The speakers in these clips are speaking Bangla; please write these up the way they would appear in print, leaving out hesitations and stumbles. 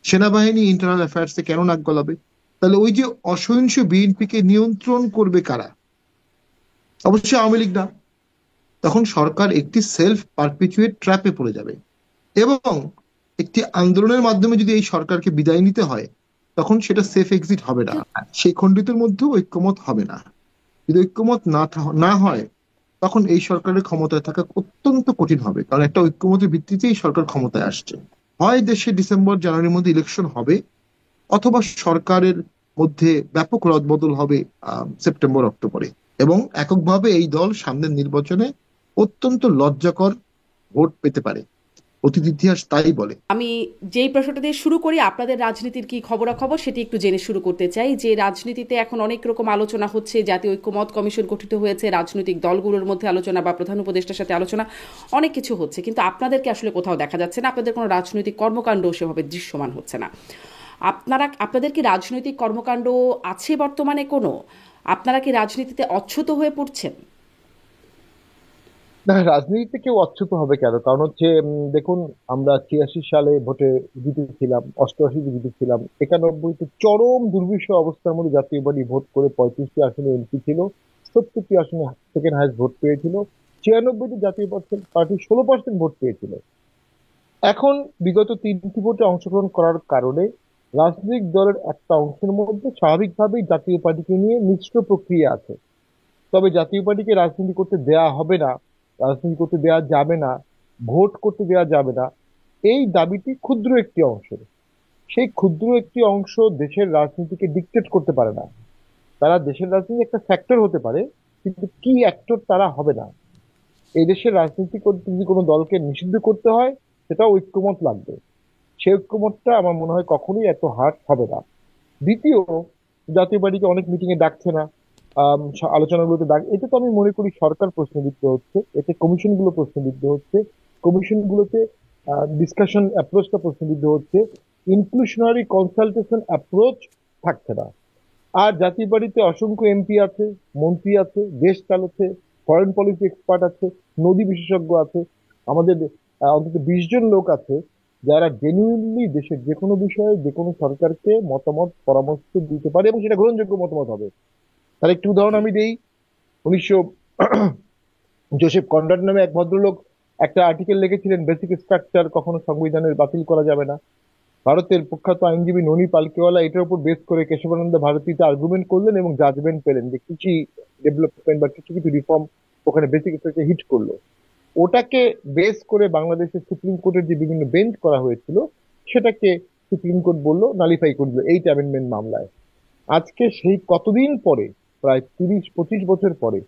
সেনাবাহিনী ইন্টারনাল অ্যাফেয়ার্সে কেন নাক গলাবে? তাহলে ওই যে অসহিংস বিএনপিকে নিয়ন্ত্রণ করবে কারা? অবশ্যই আওয়ামী লীগ না। তখন সরকার একটি সেলফ পারপিচুয়েট ট্র্যাপে পড়ে যাবে। এবং একটি আন্দোলনের মাধ্যমে যদি এই সরকারকে বিদায় নিতে হয়, তখন সেটা সেফ এক্সিট হবে না। সেই খণ্ডিতের মধ্যেও ঐক্যমত হবে না। যদি ঐক্যমত না হয়, তখন এই সরকারের ক্ষমতায় থাকা অত্যন্ত কঠিন হবে, কারণ একটা ঐক্যমতের ভিত্তিতেই সরকার ক্ষমতায় আসছে। হয় দেশে ডিসেম্বর জানুয়ারির মধ্যে ইলেকশন হবে, অথবা সরকারের মধ্যে ব্যাপক রদবদল হবে সেপ্টেম্বর অক্টোবরে। এবং এককভাবে এই দল সামনের নির্বাচনে অত্যন্ত লজ্জাকর ভোট পেতে পারে। অতীত ইতিহাস তাই বলে। আমি যেই প্রশ্নটা দিয়ে শুরু করি, আপনাদের রাজনীতির কি খবরাখবর সেটি একটু জেনে শুরু করতে চাই। যে রাজনীতিতে এখন অনেক রকম আলোচনা হচ্ছে, জাতীয় ঐক্যমত কমিশন গঠিত হয়েছে, রাজনৈতিক দলগুলোর মধ্যে আলোচনা বা প্রধান উপদেষ্টার সাথে আলোচনা, অনেক কিছু হচ্ছে, কিন্তু আপনাদেরকে আসলে কোথাও দেখা যাচ্ছে না, আপনাদের কোনো রাজনৈতিক কর্মকাণ্ড সেভাবে দৃশ্যমান হচ্ছে না। আপনাদের কি রাজনৈতিক কর্মকাণ্ড আছে বর্তমানে কোনো? আপনারা কি রাজনীতিতে অচ্ছুত হয়ে পড়ছেন? না, রাজনীতিতে কেউ অচ্ছুত হবে কেন? কারণ হচ্ছে দেখুন, আমরা 86 সালে ভোটে জিতেছিলাম, 88-তে জিতেছিলাম, 91-তে চরম দুর্বিষহ অবস্থার মধ্যে জাতীয় পার্টি ভোট করে 35টি আসনে এমপি ছিল, 70টি আসনে সেকেন্ড হাইস্ট ভোট পেয়েছিল। 96-তে জাতীয় পার্টি 16% ভোট পেয়েছিল। এখন বিগত 3টি ভোটে অংশগ্রহণ করার কারণে রাজনৈতিক দলের একটা অংশের মধ্যে স্বাভাবিকভাবেই জাতীয় পার্টিকে নিয়ে মিশ্র প্রক্রিয়া আছে। তবে জাতীয় পার্টিকে রাজনীতি করতে দেয়া হবে না, রাজনীতি করতে দেয়া যাবে না, ভোট করতে দেয়া যাবে না, এই দাবিটি ক্ষুদ্র একটি অংশের। সেই ক্ষুদ্র একটি অংশ দেশের রাজনীতিকে ডিকটেট করতে পারে না। তারা দেশের রাজনীতি একটা ফ্যাক্টর হতে পারে, কিন্তু কি অ্যাক্টর তারা হবে না। এই দেশের রাজনীতি করতে যদি কোনো দলকে নিষিদ্ধ করতে হয়, সেটা ঐক্যমত লাগবে। সেই ঐক্যমতটা আমার মনে হয় কখনোই এত হার্ড হবে না। দ্বিতীয়, জাতীয় পার্টিকে অনেক মিটিং এ ডাকছে না, আলোচনাগুলোতে ডাক, এটা তো আমি মনে করি সরকার প্রশ্নবিদ্ধ হচ্ছে, এতে কমিশন গুলো প্রশ্নবিদ্ধ হচ্ছে, কমিশন গুলোতে ডিসকাশন অ্যাপ্রোচটা প্রশ্নবিদ্ধ হচ্ছে, ইনক্লুশনারি কনসালটেশন অ্যাপ্রোচ থাকছে না। আর জাতীয় পার্টিতে অসংখ্য এমপি আছে, মন্ত্রী আছে, দেশ চালাচ্ছে, ফরেন পলিসি এক্সপার্ট আছে, নদী বিশেষজ্ঞ আছে। আমাদের অন্তত 20 জন লোক আছে যারা জেনুইনলি দেশের যে কোনো বিষয়ে যে কোনো সরকারকে মতামত পরামর্শ দিতে পারে, এবং সেটা গ্রহণযোগ্য মতামত হবে। তার একটি উদাহরণ আমি দেই। 1900 জোসেফ কনরাড নামে এক ভদ্রলোক একটা আর্টিকেল লিখেছিলেন, বেসিক স্ট্রাকচার কখনো সংবিধানের বাতিল করা যাবে না। ভারতের প্রখ্যাত আইনজীবী ননী পালকিওয়ালা এটার উপর বেস করে কেশবানন্দ ভারতীতে আর্গুমেন্ট করলেন এবং জাজমেন্ট পেলেন যে কিছু ডেভেলপমেন্ট বা কিছু কিছু রিফর্ম ওখানে বেসিক স্ট্রাকচার হিট করলো। ওটাকে বেস করে বাংলাদেশের সুপ্রিম কোর্টের যে বিভিন্ন বেঞ্চ করা হয়েছিল, সেটাকে সুপ্রিম কোর্ট বললো নালিফাই করে দিল 8 অ্যামেন্ডমেন্ট মামলায়। আজকে সেই কতদিন পরে, প্রায় 30-25 বছর পরে,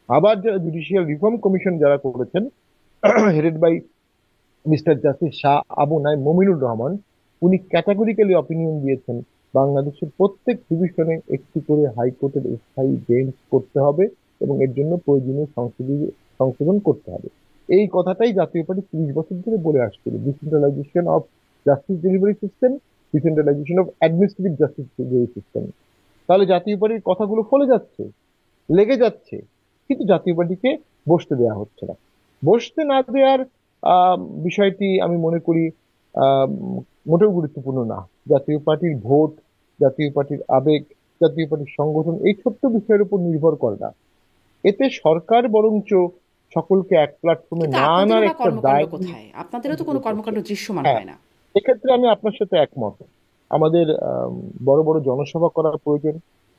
আবার যারা জুডিশিয়াল রিফর্ম কমিশন যারা করেছেন, headed by mister justice Shah Abu নাই মমিনুর রহমান, উনি ক্যাটাগরিক্যালি অপিনিয়ন দিয়েছেন বাংলাদেশের প্রত্যেক ডিভিশনে একটি করে হাইকোর্টের স্থায়ী বেঞ্চ করতে হবে এবং এর জন্য প্রয়োজনীয় সংশোধন করতে হবে। এই কথাটাই জাতীয় পার্টি 30 বছর ধরে বলে আসছিল, decentralisation of justice delivery system, decentralisation of administrative justice delivery system. তাহলে জাতীয় পার্টির কথাগুলো ফলে যাচ্ছে, লেগে যাচ্ছে, কিন্তু জাতীয় পার্টিকে বসতে দেওয়া হচ্ছে না। বসতে না দেওয়ার আহ, বিষয়টি আমি মনে করি আহ, মোটেও গুরুত্বপূর্ণ না। জাতীয় পার্টির ভোট, জাতীয় পার্টির আবেগ, জাতীয় পার্টির সংগঠন এই ছোট্ট বিষয়ের উপর নির্ভর করে না। এতে সরকার বরঞ্চ সকলকে এক প্ল্যাটফর্মে কিন্তু না আপনাদেরও আনার বা একটা কর্মকাণ্ড দায় কোথায়? আপনাদেরও তো কোনো কন্ট্রিবিউট করছে। কর্মকাণ্ড দৃশ্যমান হ্যাঁ, হয় না। এক্ষেত্রে আমি আপনার সাথে একমত। আমাদের বড় বড় জনসভা করা প্রয়োজন,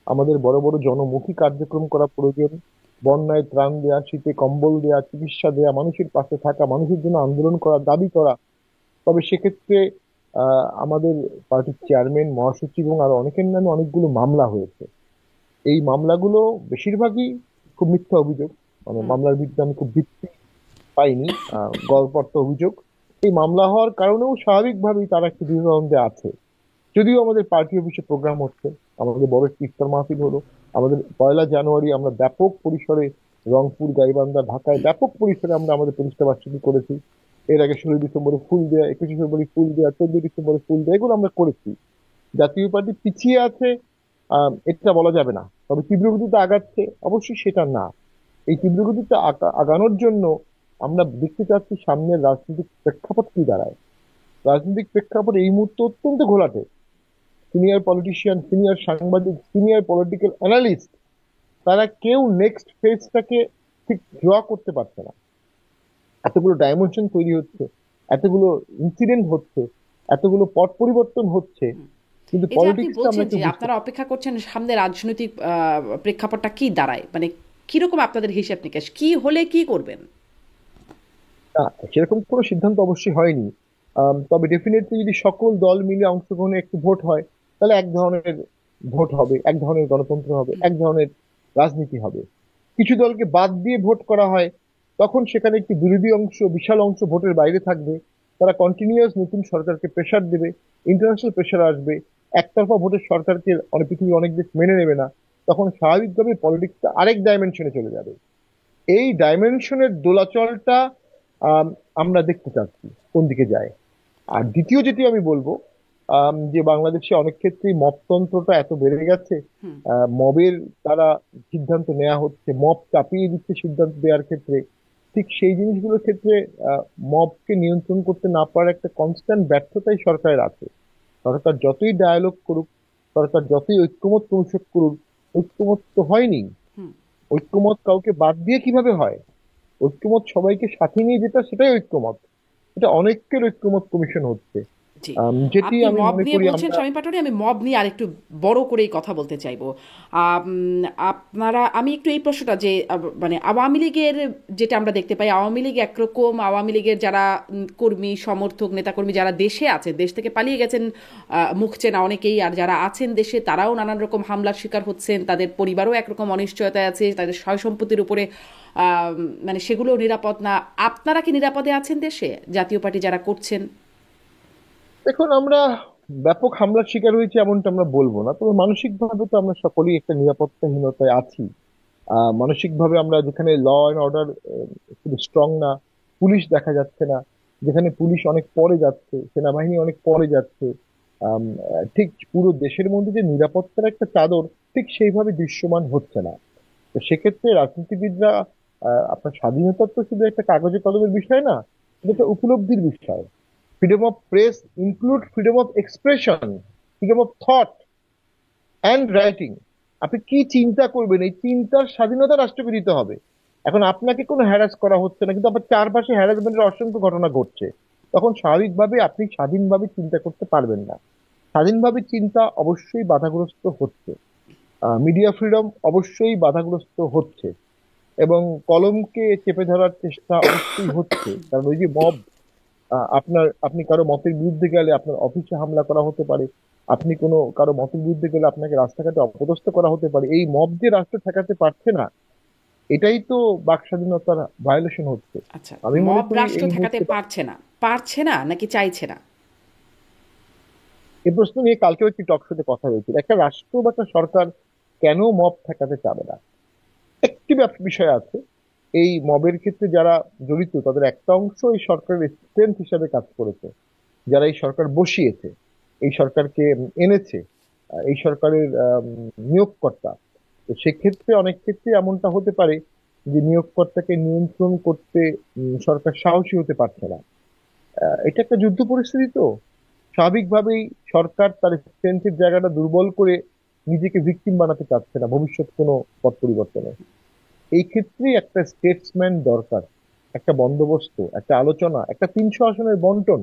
আমাদের বড় বড় জনমুখী কার্যক্রম করা প্রয়োজন, বন্যায় ত্রাণ দেওয়া, শীতে কম্বল দেওয়া, চিকিৎসা দেওয়া, মানুষের পাশে থাকা, মানুষের জন্য আন্দোলন করা, দাবি করা। তবে সেক্ষেত্রে আমাদের পার্টির চেয়ারম্যান, মহাসচিব এবং আরো অনেকের নামে অনেকগুলো মামলা হয়েছে। এই মামলাগুলো বেশিরভাগই খুব মিথ্যা অভিযোগ, মানে হুম। মামলার বিরুদ্ধে আমি খুব ভিত্তি পাইনি, গড়পড়তা অভিযোগ। এই মামলা হওয়ার কারণেও স্বাভাবিকভাবেই তারা একটু দ্বিধাদ্বন্দ্বে আছে। যদিও আমাদের পার্টি অফিসে প্রোগ্রাম হচ্ছে, আমাদের বড় একটি ইফতার মাহফিল হলো, আমাদের 1লা জানুয়ারি আমরা ব্যাপক পরিসরে রংপুর, গাইবান্ধা, ঢাকায় ব্যাপক পরিসরে আমরা আমাদের প্রতিষ্ঠা বার্ষিকী করেছি। এর আগে 16ই ডিসেম্বরে ফুল দেয়া, 21শে ফেব্রুয়ারি ফুল দেয়া, 14ই ডিসেম্বরে ফুল দেয়া, এগুলো আমরা করেছি। জাতীয় পার্টি পিছিয়ে আছে এটা বলা যাবে না, তবে তীব্র গতিতে আগাচ্ছে অবশ্যই সেটা না। এই তীব্র গতিতে আগানোর জন্য আমরা দেখতে চাচ্ছি সামনের রাজনৈতিক প্রেক্ষাপট কি দাঁড়ায়। রাজনৈতিক প্রেক্ষাপট এই মুহূর্তে অত্যন্ত ঘোলাটে। সিনিয়র পলিটিশিয়ান, সিনিয়র সাংবাদিক, সিনিয়র পলিটিক্যাল অ্যানালিস্ট, তারা কেউ নেক্সট ফেজটাকে ঠিক ড্র করতে পারছে না। এতগুলো ডাইমেনশন তৈরি হচ্ছে, এতগুলো ইনসিডেন্ট হচ্ছে, এতগুলো পট পরিবর্তন হচ্ছে, কিন্তু এই যে আপনি পলিটিক্সটা বলছেন আমরা যে কেউ বুঝতে আপনারা অপেক্ষা করছেন সামনে রাজনৈতিক প্রেক্ষাপটটা কি দাঁড়ায়, মানে কিরকম আপনাদের হিসাব নিকাশ, কি হলে কি করবেন? না, সেরকম কোনো সিদ্ধান্ত অবশ্যই হয়নি। তবে ডেফিনেটলি যদি সকল দল মিলে অংশগ্রহণে একটি ভোট হয়, তাহলে এক ধরনের ভোট হবে, এক ধরনের গণতন্ত্র হবে, এক ধরনের রাজনীতি হবে। কিছু দলকে বাদ দিয়ে ভোট করা হয়, তখন সেখানে একটি বিরোধী অংশ, বিশাল অংশ ভোটের বাইরে থাকবে। তারা কন্টিনিউয়াস নতুন সরকারকে প্রেশার দেবে, ইন্টারন্যাশনাল প্রেশার আসবে। একতরফা ভোটের সরকারকে পৃথিবীর অনেক দেশ মেনে নেবে না। তখন স্বাভাবিকভাবে পলিটিক্সটা আরেক ডাইমেনশনে চলে যাবে। এই ডাইমেনশনের দোলাচলটা আম, আমরা দেখতে চাচ্ছি কোন দিকে যায়। আর দ্বিতীয় যেটি আমি বলবো, যে বাংলাদেশে অনেক ক্ষেত্রেই মবতন্ত্রটা এত বেড়ে গেছে, হুম। মবের দ্বারা সিদ্ধান্ত নেওয়া হচ্ছে, মব চাপিয়ে দিচ্ছে সিদ্ধান্ত দেওয়ার ক্ষেত্রে। ঠিক সেই জিনিসগুলোর ক্ষেত্রে মবকে নিয়ন্ত্রণ করতে না পারার একটা কনস্ট্যান্ট ব্যর্থতাই সরকারের আছে। সরকার যতই ডায়ালগ করুক, সরকার যতই ঐক্যমত কমিশন করুক, ঐক্যমত তো হয়নি। হুম। ঐক্যমত কাউকে বাদ দিয়ে কিভাবে হয়? ঐক্যমত সবাইকে সাথে নিয়ে যেটা, সেটাই ঐক্যমত। এটা অনেকের ঐক্যমত কমিশন হচ্ছে, জি। যেটি আপনি আমি মব মনে নিয়ে করি বলছেন আমরা। স্বামী পাটোয়ারি, আমি মব নিয়ে আরেকটু বড় করেই কথা বলতে চাইবো। আপনারা, আমি একটু এই প্রশ্নটা যে মানে আওয়ামী লীগের যেটা আমরা দেখতে পাই, আওয়ামী লীগ একরকম, আওয়ামী লীগের যারা কর্মী সমর্থক নেতাকর্মী যারা দেশে আছেন, দেশ থেকে পালিয়ে গেছেন মুখ চেনা অনেকেই, আর যারা আছেন দেশে তারাও নানান রকম হামলার শিকার হচ্ছেন, তাদের পরিবারও একরকম অনিশ্চয়তায় আছে, তাদের সয় সম্পত্তির উপরে মানে সেগুলো নিরাপদ না। আপনারা কি নিরাপদে আছেন দেশে, জাতীয় পার্টি যারা করছেন? দেখুন, আমরা ব্যাপক হামলার শিকার হয়েছি এমনটা আমরা বলবো না, তবে মানসিক ভাবে তো আমরা সকলেই একটা নিরাপত্তাহীনতায় আছি। মানসিক ভাবে আমরা, যেখানে ল অ্যান্ড অর্ডার খুব স্ট্রং না, পুলিশ দেখা যাচ্ছে না, যেখানে পুলিশ অনেক পরে যাচ্ছে, সেনাবাহিনী অনেক পরে যাচ্ছে, ঠিক পুরো দেশের মধ্যে যে নিরাপত্তার একটা চাদর ঠিক সেইভাবে দৃশ্যমান হচ্ছে না। তো সেক্ষেত্রে রাজনীতিবিদরা, আপনার স্বাধীনতা তো শুধু একটা কাগজে কলমের বিষয় না, এটা একটা উপলব্ধির বিষয়। Freedom of press include freedom of expression, freedom of thought and writing. আপনি কি চিন্তা করবেন, এই চিন্তার স্বাধীনতা রাষ্ট্রকে দিতে হবে। এখন আপনাকে কোনো হ্যারাস করা হচ্ছে না, কিন্তু আপনার চারপাশে হ্যারাসমেন্টের অসংখ্য ঘটনা ঘটছে। তখন স্বাভাবিকভাবে আপনি স্বাধীনভাবে চিন্তা করতে পারবেন না। স্বাধীনভাবে চিন্তা অবশ্যই বাধাগ্রস্ত হচ্ছে, মিডিয়া ফ্রিডম অবশ্যই বাধাগ্রস্ত হচ্ছে, এবং কলমকে চেপে ধরার চেষ্টা অবশ্যই হচ্ছে। কারণ ওই যে মব, আপনি কারো মতের বিরুদ্ধে গেলে আপনার অফিসে হামলা করা হতে পারে, আপনি কারো মতের বিরুদ্ধে গেলে আপনাকে রাস্তাঘাটে অপদস্থ করা হতে পারে। এই মব যে রাষ্ট্র ঠেকাতে পারছে না, এটাই তো বাক স্বাধীনতার ভায়োলেশন হচ্ছে। আচ্ছা, আমি মনে মব করি রাষ্ট্র এই ঠেকাতে মুহূর্তে পারছে না, পারছে না নাকি চাইছে না? এই প্রশ্ন নিয়ে কালকেও একটি টক শোতে কথা হয়েছিল। একটা রাষ্ট্র বা একটা সরকার কেন মব ঠেকাতে চাবে না? একটি বিষয় আছে। এই মবের ক্ষেত্রে যারা জড়িত, তাদের একটা অংশ এই সরকারের স্ট্রেংথ হিসাবে কাজ করেছে। যারা এই সরকার বসিয়েছে, এই সরকারকে এনেছে, এই সরকারের নিয়োগকর্তা। তো সেক্ষেত্রে অনেক ক্ষেত্রে এমনটা হতে পারে যে নিয়োগকর্তাকে নিয়ন্ত্রণ করতে সরকার সাহসী হতে পারছে না। এটা একটা যুদ্ধ পরিস্থিতি, তো স্বাভাবিকভাবেই সরকার তার স্ট্রেংথের জায়গাটা দুর্বল করে নিজেকে ভিকটিম বানাতে চাচ্ছে না ভবিষ্যৎ কোনো পথ পরিবর্তনে। এই ক্ষেত্রে একটা স্টেটসম্যান দরকার, একটা বন্দোবস্ত, একটা আলোচনা, একটা 300 আসনের বন্টন।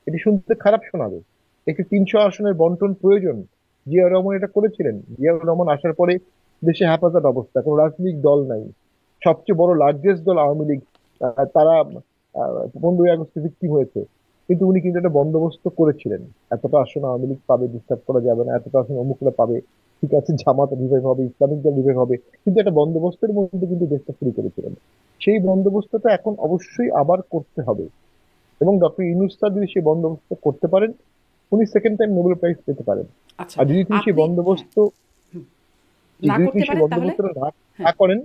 এটি শুনতে খারাপ শোনাবে, একটি 300 আসনের বন্টন প্রয়োজন। জিয়া রহমান এটা করেছিলেন। জিয়া রহমান আসার পরে দেশে হেফাজত অবস্থা, কোনো রাজনৈতিক দল নাই। সবচেয়ে বড় লার্জেস্ট দল আওয়ামী লীগ, তারা 15ই আগস্টে ভিক্টিম হয়েছে, কিন্তু উনি কিন্তু একটা বন্দোবস্ত করেছিলেন। এতটা আসন আওয়ামী লীগ পাবে, ডিস্টার্ব করা যাবে না, এতটা আসন অমুকরা পাবে, ঠিক আছে, জামাত রিভাইভ হবে, ইসলামিক দল রিভাইভ হবে, কিন্তু একটা বন্দোবস্তের মধ্যে কিন্তু দেশটা শুরু করেছিলেন। সেই বন্দোবস্তটা এখন অবশ্যই আবার করতে হবে, এবং ডক্টর ইউনূস স্যার যদি সেই বন্দোবস্ত করতে পারেন, উনি সেকেন্ড টাইম নোবেল প্রাইজ পেতে পারেন। আচ্ছা, আর যদি তিনি সেই আপনি, হ্যাঁ, বন্দোবস্ত হুম, না যদি করতে তিনি সেই পারেন তাহলে? বন্দোবস্তটা না না হ্যাঁ। করেন,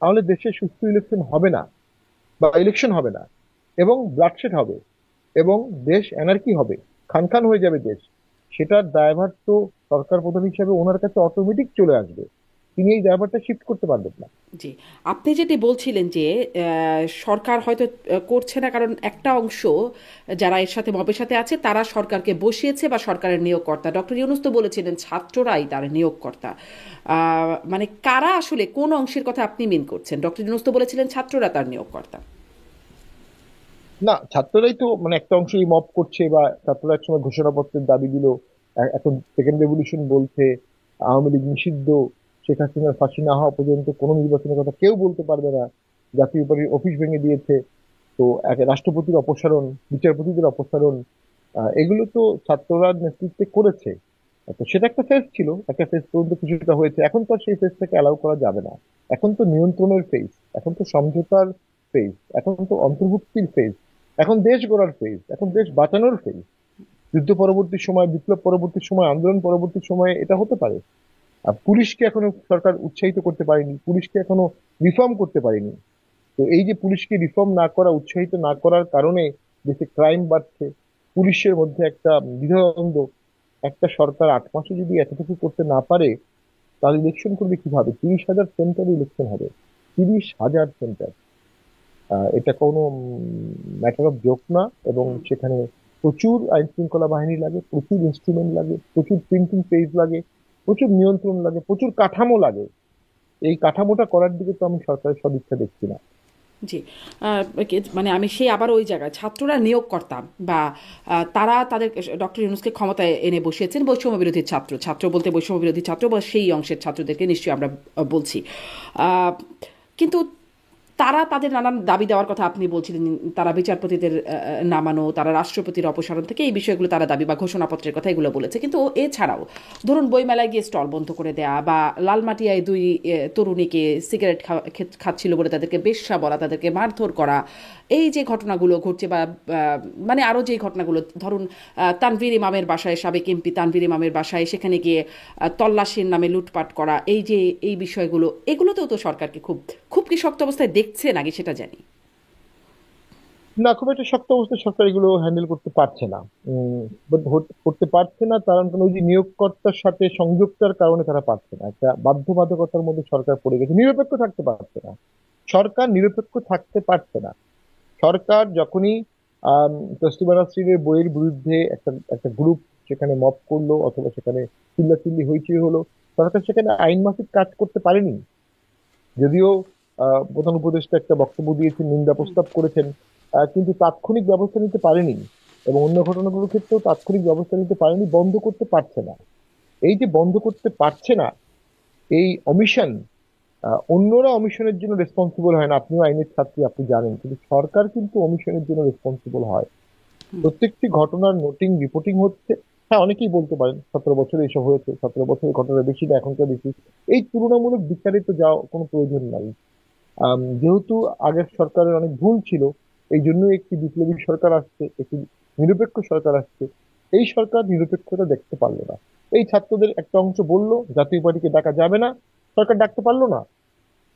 তাহলে দেশে সুষ্ঠু ইলেকশন হবে না, বা ইলেকশন হবে না, এবং ব্লাডশেড হবে, এবং দেশ অ্যানার্কি হবে, খান খান হয়ে যাবে দেশ। সেটার দায়ভার তো সরকার প্রধান হিসাবে ওনার কাছে অটোমেটিক চলে আসবে। তিনি এই ব্যাপারটা শিফট করতে পারবেন না। জি, আপনি যেটি বলছিলেন যে সরকার হয়তো করছে না কারণ একটা অংশ যারা এর সাথে মবের সাথে আছে তারা সরকারকে বসিয়েছে বা সরকারের নিয়োগকর্তা। ডক্টর ইউনূস তো বলেছিলেন ছাত্ররাই তার নিয়োগকর্তা। মানে কারা আসলে কোন অংশের কথা আপনি মিন করছেন? ডক্টর ইউনূস তো বলেছিলেন ছাত্ররা তার নিয়োগকর্তা। না, ছাত্ররাই তো মানে একটা অংশ এই মব করছে, বা ছাত্ররা একসময় ঘোষণাপত্রের দাবি দিল, এখন সেকেন্ড রেভলিউশন বলছে, আওয়ামী লীগ নিষিদ্ধ, শেখ হাসিনার ফাঁসি না হওয়া পর্যন্ত কোনো নির্বাচনের কথা কেউ বলতে পারবে না, জাতীয় পার্টির অফিস ভেঙে দিয়েছে। তো এক রাষ্ট্রপতির অপসারণ, বিচারপতিদের অপসারণ, এগুলো তো ছাত্ররা নেতৃত্বে করেছে। তো সেটা একটা ফেজ ছিল, একটা ফেজ পর্যন্ত কিছুটা হয়েছে, এখন তো আর সেই ফেজটাকে অ্যালাউ করা যাবে না। এখন তো নিয়ন্ত্রণের ফেজ, এখন তো সমঝোতার ফেজ, এখন তো অন্তর্ভুক্তির ফেজ, এখন দেশ গড়ার ফেজ, এখন দেশ বাঁচানোর ফেজ। যুদ্ধ পরবর্তী সময়, বিপ্লব পরবর্তী সময়, আন্দোলন পরবর্তী সময়ে এটা হতে পারে। আর পুলিশকে এখনো সরকার উৎসাহিত করতে পারেনি, পুলিশকে এখনো রিফর্ম করতে পারেনি। তো এই যে পুলিশকে রিফর্ম না করা, উৎসাহিত না করার কারণে দেশে ক্রাইম বাড়ছে, পুলিশের মধ্যে একটা দ্বিধাদ্বন্দ্ব। একটা সরকার 8 মাসে যদি এতটুকু করতে না পারে, তাহলে ইলেকশন করবে কিভাবে? 30,000 সেন্টারে ইলেকশন হবে, 30,000 সেন্টার। এটা কোনো ম্যাটার অফ জোক না। এবং হুম। সেখানে প্রচুর আইন শৃঙ্খলা বাহিনী লাগে, প্রচুর ইনস্ট্রুমেন্ট লাগে, প্রচুর প্রিন্টিং পেজ লাগে, প্রচুর নিয়ন্ত্রণ লাগে, প্রচুর কাঠামো লাগে। এই কাঠামোটা করার দিকে তো আমি সরকারের সদিচ্ছা দেখছি না। জি, মানে আমি সেই আবার ওই জায়গায় ছাত্ররা নিয়োগকর্তা বা তারা তাদের ডক্টর ইউনূসকে ক্ষমতায় এনে বসিয়েছেন বৈষম্য বিরোধী ছাত্র, ছাত্র বলতে বৈষম্য বিরোধী ছাত্র বা সেই অংশের ছাত্রদেরকে নিশ্চয়ই আমরা বলছি। আহ, কিন্তু তারা তাদের নানান দাবি দেওয়ার কথা আপনি বলছিলেন, তারা বিচারপতিদের নামানো, তারা রাষ্ট্রপতির অপসারণ থেকে এই বিষয়গুলো তারা দাবি বা ঘোষণাপত্রের কথা এগুলো বলেছে। কিন্তু এছাড়াও ধরুন বইমেলায় গিয়ে স্টল বন্ধ করে দেয়া বা লালমাটিয়ায় দুই তরুণীকে সিগারেট খাচ্ছিল বলে তাদেরকে বেশ্যা বলা, তাদেরকে মারধর করা, এই যে ঘটনাগুলো ঘটছে বা মানে আরও যে ঘটনাগুলো ধরুন তানভীর ইমামের বাসায়, সাবেক এমপি তানভীর ইমামের বাসায় সেখানে গিয়ে তল্লাশির নামে লুটপাট করা, এই যে এই বিষয়গুলো, এগুলোতেও তো সরকারকে খুব খুব কি শক্ত অবস্থায় দেখছে নাকি সেটা জানি। না, খুব একটা শক্ত অবস্থায় সরকার এগুলো হ্যান্ডেল করতে পারছে না। বাট করতে পারছে না, কারণ ওই যে নিয়োগকর্তার সাথে সংযুক্তার কারণে তারা পারছে না। একটা বাধ্যবাধকতার মধ্যে সরকার পড়ে গেছে, নিরপেক্ষ থাকতে পারছে না। সরকার নিরপেক্ষ থাকতে পারছে না। সরকার যখনই তসলিমা নাসরিনের বইয়ের বিরুদ্ধে একটা একটা গ্রুপ সেখানে মব করলো, অথবা সেখানে চিল্লাচিল্লি হইচই হলো, সরকার সেখানে আইন মাফিক কাজ করতে পারেনি। যদিও প্রধান উপদেষ্টা একটা বক্তব্য দিয়েছেন, নিন্দা প্রস্তাব করেছেন, কিন্তু তাৎক্ষণিক ব্যবস্থা নিতে পারেনি। এবং অন্য ঘটনাগুলোর ক্ষেত্রেও তাৎক্ষণিক ব্যবস্থা নিতে পারেনি, বন্ধ করতে পারছে না। এই যে বন্ধ করতে পারছে না, এই অমিশন, অন্যরা অমিশনের জন্য রেসপন্সিবল হয় না, আপনিও আইনের ছাত্রী, আপনি জানেন, কিন্তু সরকার কিন্তু অমিশনের জন্য রেসপন্সিবল হয়। প্রত্যেকটি ঘটনার নোটিং, রিপোর্টিং হচ্ছে। হ্যাঁ, অনেকেই বলতে পারেন 17 বছরে এসব হয়েছে, 17 বছরের ঘটনা বেশি না এখনকার বেশি। এই তুলনামূলক বিচারে তো যাওয়া কোনো প্রয়োজন নাই। যেহেতু আগের সরকারের অনেক ভুল ছিল, এই জন্য একটি বিপ্লবী সরকার আসছে, একটি নিরপেক্ষ সরকার আসছে। এই সরকার নিরপেক্ষতা দেখতে পারলো না। এই ছাত্রদের একটা অংশ বলল জাতীয় পার্টিকে ডাকা যাবে না, সরকার ডাকতে পারলো না।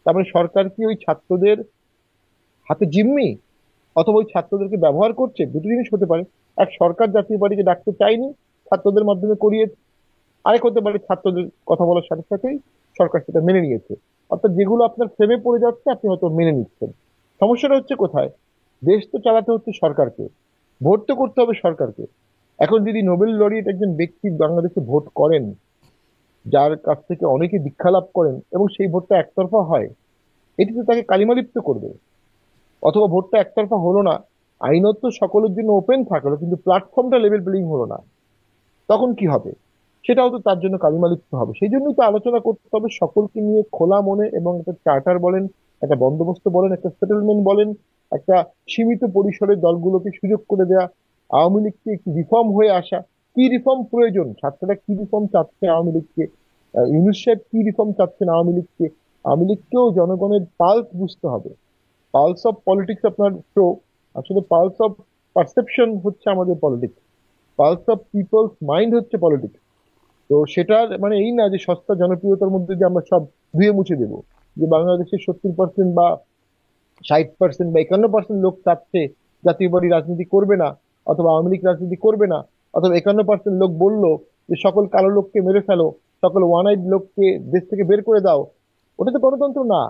তারপরে সরকার কি ওই ছাত্রদের হাতে জিম্মি, অথবা ওই ছাত্রদেরকে ব্যবহার করছে? দুটো জিনিস হতে পারে। এক, সরকার জাতীয় পার্টিকে ডাকতে চায়নি, ছাত্রদের মাধ্যমে করিয়ে। আরেক হতে পারে ছাত্রদের কথা বলার সাথে সাথেই সরকার সেটা মেনে নিয়েছে। অর্থাৎ যেগুলো আপনার ফ্রেমে পড়ে যাচ্ছে আপনি হয়তো মেনে নিচ্ছেন। সমস্যাটা হচ্ছে কোথায়? দেশ তো চালাতে হচ্ছে সরকারকে, ভোট তো করতে হবে সরকারকে। এখন যদি নোবেল লরিয়েট একজন ব্যক্তি বাংলাদেশে ভোট করেন, যার কাছ থেকে অনেকে দীক্ষা লাভ করেন, এবং সেই ভোটটা একতরফা হয়, এটি তো তাকে কালিমালিপ্ত করবে। অথবা ভোটটা একতরফা হলো না, আইনত সকলের জন্য ওপেন থাকলো, কিন্তু প্ল্যাটফর্মটা লেভেল প্লেইং হলো না, তখন কি হবে? সেটাও তো তার জন্য কালিমালিপ্ত হবে। সেই জন্যই তো আলোচনা করতে হবে সকলকে নিয়ে খোলা মনে, এবং একটা চার্টার বলেন, একটা বন্দোবস্ত বলেন, একটা সেটেলমেন্ট বলেন, একটা সীমিত পরিসরে দলগুলোকে সুযোগ করে দেয়া, আওয়ামী লীগকে একটি রিফর্ম হয়ে আসা। কি রিফর্ম প্রয়োজন? ছাত্ররা কি রিফর্ম চাচ্ছে আওয়ামী লীগকে? ইউনূস সাহেব কি রিফর্ম চাচ্ছেন আওয়ামী লীগকে? আওয়ামী লীগকেও জনগণের পালস বুঝতে হবে। পালস অফ পলিটিক্স আপনার শো, আসলে পালস অফ পারসেপশন হচ্ছে আমাদের politics, pulse of people's mind হচ্ছে পলিটিক্স। তো সেটার মানে এই না যে সস্তা জনপ্রিয়তার মধ্যে যে আমরা সব ধুয়ে মুছে দেবো। যে বাংলাদেশের 70% বা 60% বা 51% লোক চাচ্ছে জাতীয় পার্টি রাজনীতি করবে না, অথবা আওয়ামী লীগ রাজনীতি করবে না, অথবা 51% লোক বললো যে সকল কালো লোককে মেরে ফেলো, সকল ওয়ান আইড লোককে দেশ থেকে বের করে দাও, ওটা তো গণতন্ত্র না।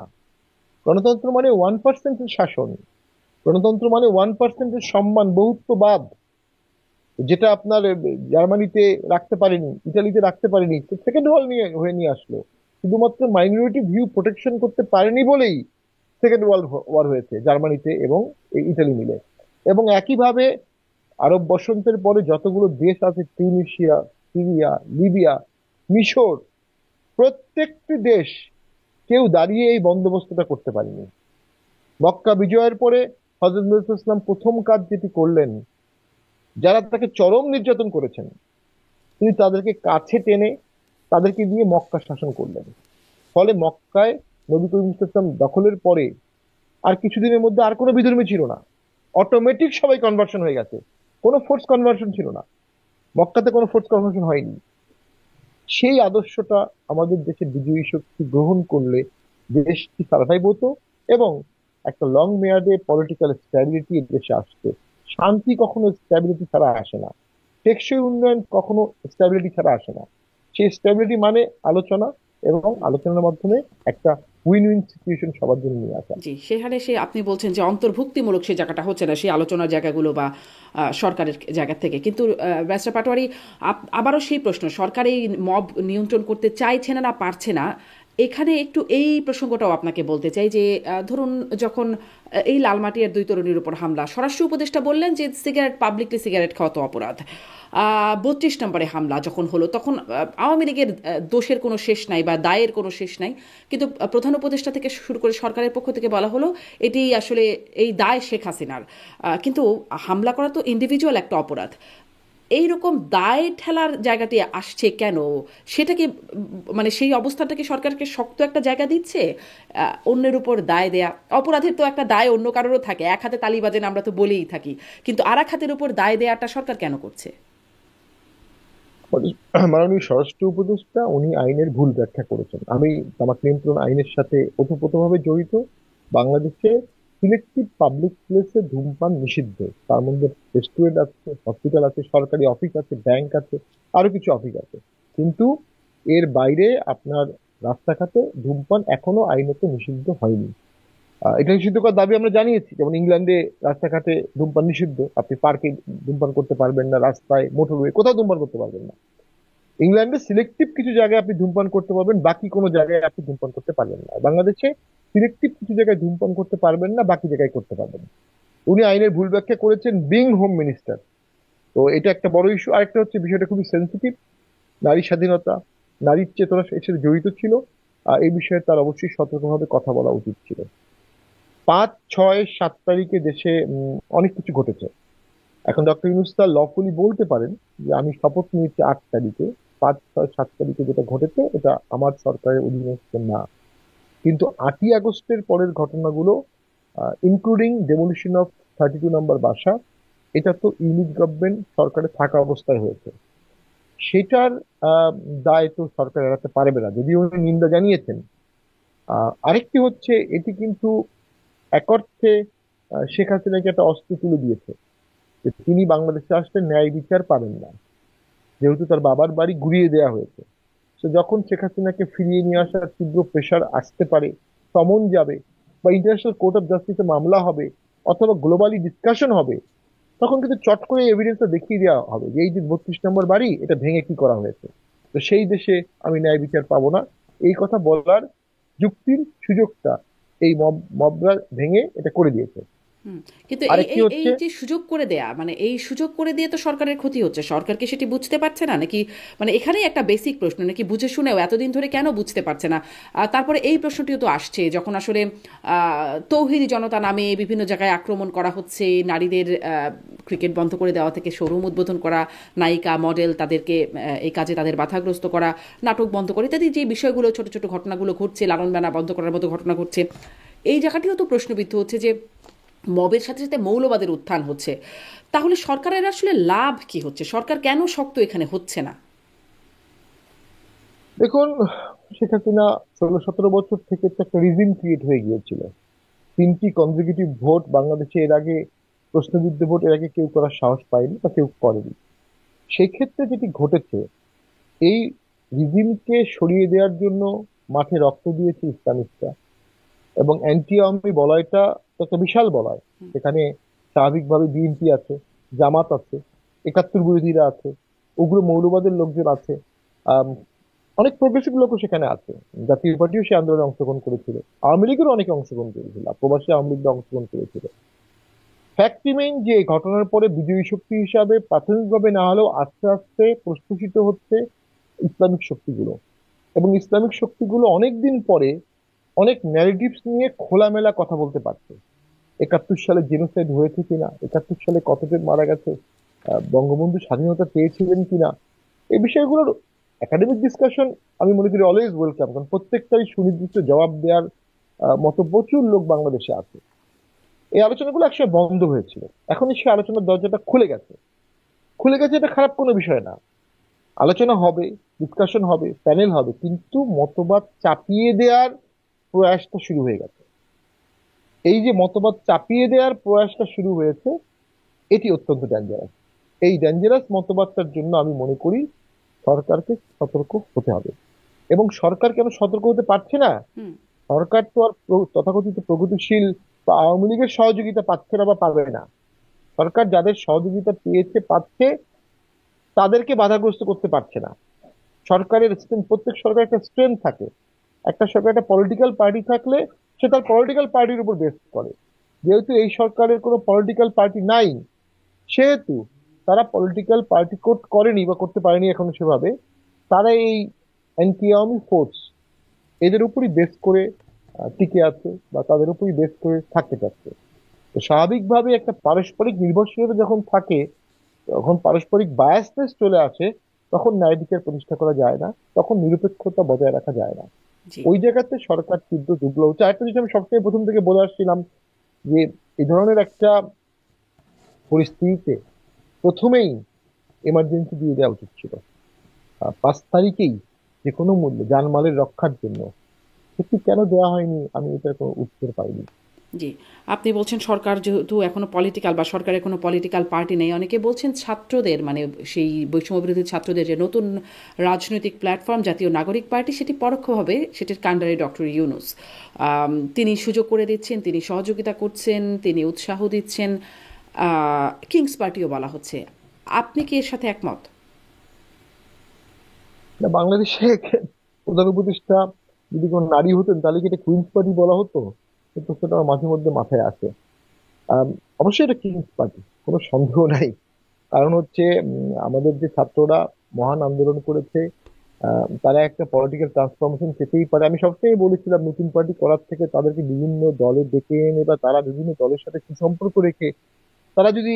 গণতন্ত্র মানে 1% শাসন, গণতন্ত্র মানে 1% সম্মান, বহুত্ববাদ, যেটা আপনার জার্মানিতে রাখতে পারেনি, ইটালিতে রাখতে পারেনি, সেকেন্ড ওয়ার নিয়ে আসলো। শুধুমাত্র মাইনরিটি ভিউ প্রোটেকশন করতে পারেনি বলেই সেকেন্ড ওয়ার্ল্ড ওয়ার হয়েছে জার্মানিতে এবং ইটালি মিলে। এবং একইভাবে আরব বসন্তের পরে যতগুলো দেশ আছে, তিউনিসিয়া, সিরিয়া, লিবিয়া, মিশর, প্রত্যেকটি দেশ কেউ দাঁড়িয়ে এই বন্দোবস্তটা করতে পারেনি। মক্কা বিজয়ের পরে হযরত মুহাম্মদ ইসলাম প্রথম কাজ যেটি করলেন, যারা তাকে চরম নির্যাতন করেছেন তিনি তাদেরকে কাছে টেনে তাদেরকে দিয়ে মক্কা শাসন করলেন। ফলে মক্কায় নবী করিম ইসলাম দখলের পরে আর কিছুদিনের মধ্যে আর কোনো বিধর্মী ছিল না, অটোমেটিক সবাই কনভার্সন হয়ে গেছে, কোনো ফোর্স কনভার্সন ছিল না, মক্কাতে কোনো ফোর্স কনভার্সন হয়নি। সেই আদর্শটা আমাদের দেশে বিজয়ী শক্তি গ্রহণ করলে দেশটি সার্ভাইভ হতো এবং একটা লং মেয়াদে পলিটিক্যাল স্ট্যাবিলিটি দেশে আসতো। শান্তি কখনো স্ট্যাবিলিটি ছাড়া আসে না, টেকসই উন্নয়ন কখনো স্ট্যাবিলিটি ছাড়া আসে না। সেই স্ট্যাবিলিটি মানে আলোচনা, এবং আলোচনার মাধ্যমে একটা উইন উইন সিচুয়েশন সবার জন্য নিয়ে আসা। জি, সেখানে আপনি বলছেন যে অন্তর্ভুক্তিমূলক সেই জায়গাটা হচ্ছে না, সেই আলোচনার জায়গাগুলো বা সরকারের জায়গা থেকে। কিন্তু ব্যারিস্টার পাটোয়ারি, আবারও সেই প্রশ্ন, সরকার এই মব নিয়ন্ত্রণ করতে চাইছে না, না পারছে না, এখানে একটু এই প্রসঙ্গটাও আপনাকে বলতে চাই যে ধরুন যখন এই লালমাটিয়ার 2 তরুণীর উপর হামলা, স্বরাষ্ট্র উপদেষ্টা বললেন যে পাবলিকলি সিগারেট খাওয়া তো অপরাধ। 32 নম্বরে হামলা যখন হলো তখন আওয়ামী লীগের দোষের কোনো শেষ নাই বা দায়ের কোনো শেষ নাই, কিন্তু প্রধান উপদেষ্টা থেকে শুরু করে সরকারের পক্ষ থেকে বলা হলো এটি আসলে এই দায় শেখ হাসিনার। কিন্তু হামলা করা তো ইন্ডিভিজুয়াল একটা অপরাধ। এইরকম দায় ঠেলার জায়গাটি আসছে কেন? সেটা কি মানে সেই অবস্থাটাকে সরকারকে শক্ত একটা জায়গা দিচ্ছে? অন্যের উপর দায় দেয়া, অপরাধের তো একটা দায় অন্য কারোরও থাকে, এক হাতে তালি বাজেন আমরা তো বলেই থাকি, কিন্তু আর এক হাতের উপর দায় দেয়াটা সরকার কেন করছে? মাননীয় স্বরাষ্ট্র উপদেষ্টা উনি আইনের ভুল ব্যাখ্যা করেছেন। আমি তামাক নিয়ন্ত্রণ আইনের সাথে ওতপ্রোতভাবে জড়িত। বাংলাদেশে সিলেক্টিভ পাবলিক প্লেসে ধূমপান নিষিদ্ধ, তার মধ্যে রেস্টুরেন্ট আছে, হসপিটাল আছে, সরকারি অফিস আছে, ব্যাংক আছে, আরো কিছু অফিস আছে। কিন্তু এর বাইরে আপনার রাস্তাঘাটে ধূমপান এখনো আইনত নিষিদ্ধ হয়নি। এটা নিষিদ্ধ করার দাবি আমরা জানিয়েছি, যেমন ইংল্যান্ডে রাস্তাঘাটে ধূমপান নিষিদ্ধ, আপনি পার্কে ধূমপান করতে পারবেন না, রাস্তায় মোটরওয়ে কোথাও ধূমপান করতে পারবেন না। ইংল্যান্ডে সিলেক্টিভ কিছু জায়গায় আপনি ধূমপান করতে পারবেন, বাকি কোনো জায়গায় আপনি ধূমপান করতে পারবেন না। বাংলাদেশে সিলেক্টিভ কিছু জায়গায় ধূমপান করতে পারবেন না, বাকি জায়গায় করতে পারবেন। উনি আইনের ভুল ব্যাখ্যা করেছেন বিং হোম মিনিস্টার। তো এটা একটা বড় ইস্যু। আরেকটা হচ্ছে বিষয়টা খুবই সেন্সিটিভ, নারী স্বাধীনতা, নারীর চেতনা এর সাথে জড়িত ছিল। এই বিষয়ে তার অবশ্যই সতর্কভাবে কথা বলা উচিত ছিল। 5, 6, 7 তারিখে দেশে অনেক কিছু ঘটেছে। এখন ডক্টর ইউনূস স্যার লফুলি বলতে পারেন যে আমি শপথ নিয়েছি 8 তারিখে, 5, 6, 7 তারিখে যেটা ঘটেছে এটা আমার সরকারের অধীনস্থ না। কিন্তু 8ই আগস্টের পরের ঘটনাগুলো, ইনক্লুডিং ডেমোলিশন অফ 32 নম্বর বাসা, এটা তো ইউনিট গভর্নমেন্ট সরকারে থাকা অবস্থায় হয়েছে। সেটার দায় তো সরকার এড়াতে পারবে না, যদিও উনি নিন্দা জানিয়েছেন। আরেকটি হচ্ছে, এটি কিন্তু এক অর্থে শেখ হাসিনাকে একটা অস্ত্র তুলে দিয়েছে যে তিনি বাংলাদেশে আসলে ন্যায় বিচার পাবেন না, যেহেতু তার বাবার বাড়ি ঘুরিয়ে দেওয়া হয়েছে। তো যখন শেখ হাসিনাকে ফিরিয়ে নিয়ে আসার তীব্র প্রেশার আসতে পারে, সমন যাবে, বা ইন্টারন্যাশনাল কোর্ট অফ জাস্টিসে মামলা হবে, অথবা গ্লোবালি ডিসকাশন হবে, তখন কিন্তু চট করে এভিডেন্সটা দেখিয়ে দেওয়া হবে যে এই যে 32 নম্বর বাড়ি এটা ভেঙে কি করা হয়েছে। তো সেই দেশে আমি ন্যায় বিচার পাবো না, এই কথা বলার যুক্তির সুযোগটা এই মবরা ভেঙে এটা করে দিয়েছে। কিন্তু এই আরেকটি এই এই হচ্ছে, যে সুযোগ করে দেয়া, মানে এই সুযোগ করে দিয়ে তো সরকারের ক্ষতি হচ্ছে, সরকার কি সেটি বুঝতে পারছে না নাকি? মানে এখানেই একটা বেসিক প্রশ্ন, নাকি বুঝে শুনেও এতদিন ধরে কেন বুঝতে পারছে না? তারপরে এই প্রশ্নটিও তো আসছে যখন আসলে তৌহিদি জনতা নামে বিভিন্ন জায়গায় আক্রমণ করা হচ্ছে, নারীদের ক্রিকেট বন্ধ করে দেওয়া থেকে শোরুম উদ্বোধন করা, নায়িকা মডেল তাদেরকে এই কাজে তাদের বাধাগ্রস্ত করা, নাটক বন্ধ করে ইত্যাদি যে বিষয়গুলো, ছোট ছোট ঘটনাগুলো ঘটছে, লালন বানা বন্ধ করার মতো ঘটনা ঘটছে, এই জায়গাটিও তো প্রশ্নবিদ্ধ হচ্ছে যে মবের সাথে সাথে মৌলবাদের উত্থান হচ্ছে। তাহলে সরকারের আসলে লাভ কি হচ্ছে? সরকার কেন শক্ত এখানে হচ্ছে না? দেখুন, শেখ হাসিনা 16-17 বছর থেকে তো একটা রিজিম ক্রিয়েট হয়ে গিয়েছিল। 3টি কনজিকিউটিভ ভোট বাংলাদেশে এর আগে, প্রশ্নবিদ্ধ ভোট এর আগে কেউ করার সাহস পায়নি বা কেউ করেনি। সেই ক্ষেত্রে যেটি ঘটেছে, এই রিজিমকে সরিয়ে দেওয়ার জন্য মাঠে রক্ত দিয়েছে ইসলামিস্টরা, এবং অ্যান্টি আওয়ামী বলয়টা তো একটা বিশাল বলয়। সেখানে স্বাভাবিকভাবে বিএনপি আছে, জামাত আছে, একাত্তর বিরোধীরা আছে, উগ্র মৌলবাদের লোকজন আছে, আম, অনেক প্রগ্রেসিভ লোকও সেখানে আছে। জাতীয় পার্টিও সে আন্দোলনে অংশগ্রহণ করেছিল, আওয়ামী লীগেরও অনেকে অংশগ্রহণ করেছিল, প্রবাসী আওয়ামী লীগরা অংশগ্রহণ করেছিল। ফ্যাক্ট রিমেইন যে এই ঘটনার পরে বিজয়ী শক্তি হিসাবে প্রাথমিকভাবে না হলেও আস্তে আস্তে প্রস্ফুটিত হচ্ছে ইসলামিক শক্তিগুলো। এবং ইসলামিক শক্তিগুলো অনেকদিন পরে অনেক ন্যারেটিভস নিয়ে খোলামেলা কথা বলতে পারছে। 71 সালে জেনোসাইড হয়েছে কিনা, 71 সালে কতজন মারা গেছে, বঙ্গবন্ধু স্বাধীনতা পেয়েছিলেন কিনা, এই বিষয়গুলোর একাডেমিক ডিসকাশন আমি মনে করি অলওয়েজ ওয়েলকাম, কারণ প্রত্যেকটাই সুনির্দিষ্ট জবাব দেওয়ার মতো প্রচুর লোক বাংলাদেশে আছে। এই আলোচনাগুলো একসময় বন্ধ হয়েছিল, এখন সেই আলোচনার দরজাটা খুলে গেছে। খুলে গেছে, এটা খারাপ কোনো বিষয় না। আলোচনা হবে, ডিসকাশন হবে, প্যানেল হবে, কিন্তু মতবাদ চাপিয়ে দেওয়ার প্রয়াসটা শুরু হয়ে গেছে। এই যে মতবাদ চাপিয়ে দেওয়ার প্রয়াসটা শুরু হয়েছে, এটি অত্যন্ত ডেঞ্জারাস। এই ডেঞ্জারাস মতবাদটার জন্য আমি মনে করি সরকারকে সতর্ক হতে হবে। এবং সরকার কেন সতর্ক হতে পারছে না? হুম। সরকার তো আর তথাকথিত প্রগতিশীল বা আওয়ামী লীগের সহযোগিতা পাচ্ছে না বা পাবে না। সরকার যাদের সহযোগিতা পেয়েছে পাচ্ছে, তাদেরকে বাধাগ্রস্ত করতে পারছে না। সরকারের প্রত্যেক সরকারের একটা স্ট্রেংথ থাকে। একটা সরকার একটা পলিটিক্যাল পার্টি থাকলে সে তার পলিটিক্যাল পার্টির উপর বেস করে। যেহেতু এই সরকারের কোনো পলিটিক্যাল পার্টি নাই, সেহেতু তারা পলিটিক্যাল পার্টি কোড করেনি বা করতে পারেনি এখনো সেভাবে। তারা এই অ্যান্টি আওয়ামী ফোর্স এদের উপরই বেস করে টিকে আছে বা তাদের উপরই বেস করে থাকতে চাচ্ছে। তো স্বাভাবিকভাবে একটা পারস্পরিক নির্ভরশীলতা যখন থাকে, যখন পারস্পরিক বায়াসনেস চলে আসে, তখন ন্যায় বিচার প্রতিষ্ঠা করা যায় না, তখন নিরপেক্ষতা বজায় রাখা যায় না। জি। ওই জায়গাতে সরকার তীব্র দুর্বল হচ্ছে। আরেকটা জিনিস আমি সবসময় প্রথম থেকে বলে আসছিলাম যে এই ধরনের একটা পরিস্থিতিতে প্রথমেই এমার্জেন্সি দিয়ে দেওয়া উচিত ছিল, 5 তারিখেই, যে কোনো মূল্যে জানমালের রক্ষার জন্য। সেটি কেন দেওয়া হয়নি আমি এটার কোনো উত্তর পাইনি। জি, আপনি বলছেন সরকার যেহেতু এখনো পলিটিক্যাল বা সরকারের কোনো পলিটিক্যাল পার্টি নেই, অনেকে বলছেন ছাত্রদের মানে সেই বৈষম্যবিরোধী ছাত্রদের যে নতুন রাজনৈতিক প্ল্যাটফর্ম জাতীয় নাগরিক পার্টি, সেটি পরোক্ষভাবে সেটির কাণ্ডারি ডক্টর ইউনূস। তিনি সুযোগ করে দিচ্ছেন, তিনি সহযোগিতা করছেন, তিনি উৎসাহ দিচ্ছেন, কিংস পার্টিও বলা হচ্ছে। আপনি কি এর সাথে একমত? না, বাংলাদেশে প্রধান উপদেষ্টা যদি কোনো নারী হতেন তাহলে কি এটা কুইন্স পার্টি বলা হতো? এই প্রশ্নটা আমার মাঝে মধ্যে মাথায় আসে। আম, অবশ্যই এটা কিংস পার্টি, কোনো সন্দেহ নাই। কারণ হচ্ছে আমাদের যে ছাত্ররা মহান আন্দোলন করেছে, তারা একটা পলিটিক্যাল ট্রান্সফরমেশন পেতেই পারে। আমি সবসময় বলেছিলাম নতুন পার্টি করার থেকে তাদেরকে বিভিন্ন দলে ডেকে এনে বা তারা বিভিন্ন দলের সাথে সুসম্পর্ক রেখে তারা যদি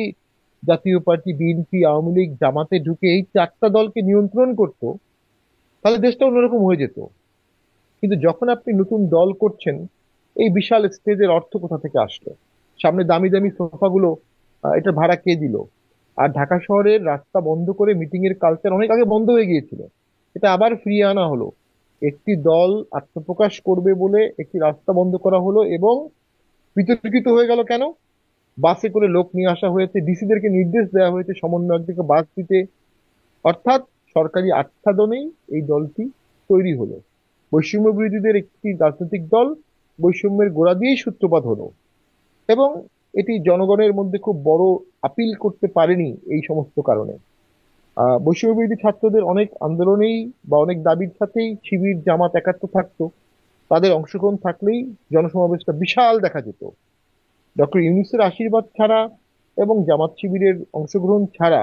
জাতীয় পার্টি, বিএনপি, আওয়ামী লীগ, জামাতে ঢুকে এই 4টা দলকে নিয়ন্ত্রণ করতো, তাহলে দেশটা অন্যরকম হয়ে যেত। কিন্তু যখন আপনি নতুন দল করছেন, এই বিশাল স্টেজের অর্থ কোথা থেকে আসলো? সামনে দামি দামি সোফাগুলো, এটা ভাড়া কে দিল? আর ঢাকা শহরের রাস্তা বন্ধ করে মিটিং এর কালচার অনেক আগে বন্ধ হয়ে গিয়েছিল, এটা আবার ফিরিয়ে আনা হলো। একটি দল আত্মপ্রকাশ করবে বলে একটি রাস্তা বন্ধ করা হলো, এবং বিতর্কিত হয়ে গেল কেন? বাসে করে লোক নিয়ে আসা হয়েছে, ডিসিদেরকে নির্দেশ দেওয়া হয়েছে সমন্বয়কদেরকে বাস দিতে। অর্থাৎ সরকারি আচ্ছাদনেই এই দলটি তৈরি হলো। বৈষম্য বিরোধীদের একটি রাজনৈতিক দল বৈষম্যের গোড়া দিয়েই সূত্রপাত হলো, এবং এটি জনগণের মধ্যে খুব বড় আপিল করতে পারেনি এই সমস্ত কারণে। বৈষম্য বিরোধী ছাত্রদের অনেক আন্দোলনেই বা অনেক দাবির সাথেই শিবির, জামাত একাত্ম থাকতো। তাদের অংশগ্রহণ থাকলেই জনসমাবেশটা বিশাল দেখা যেত। ডক্টর ইউনূসের আশীর্বাদ ছাড়া এবং জামাত শিবিরের অংশগ্রহণ ছাড়া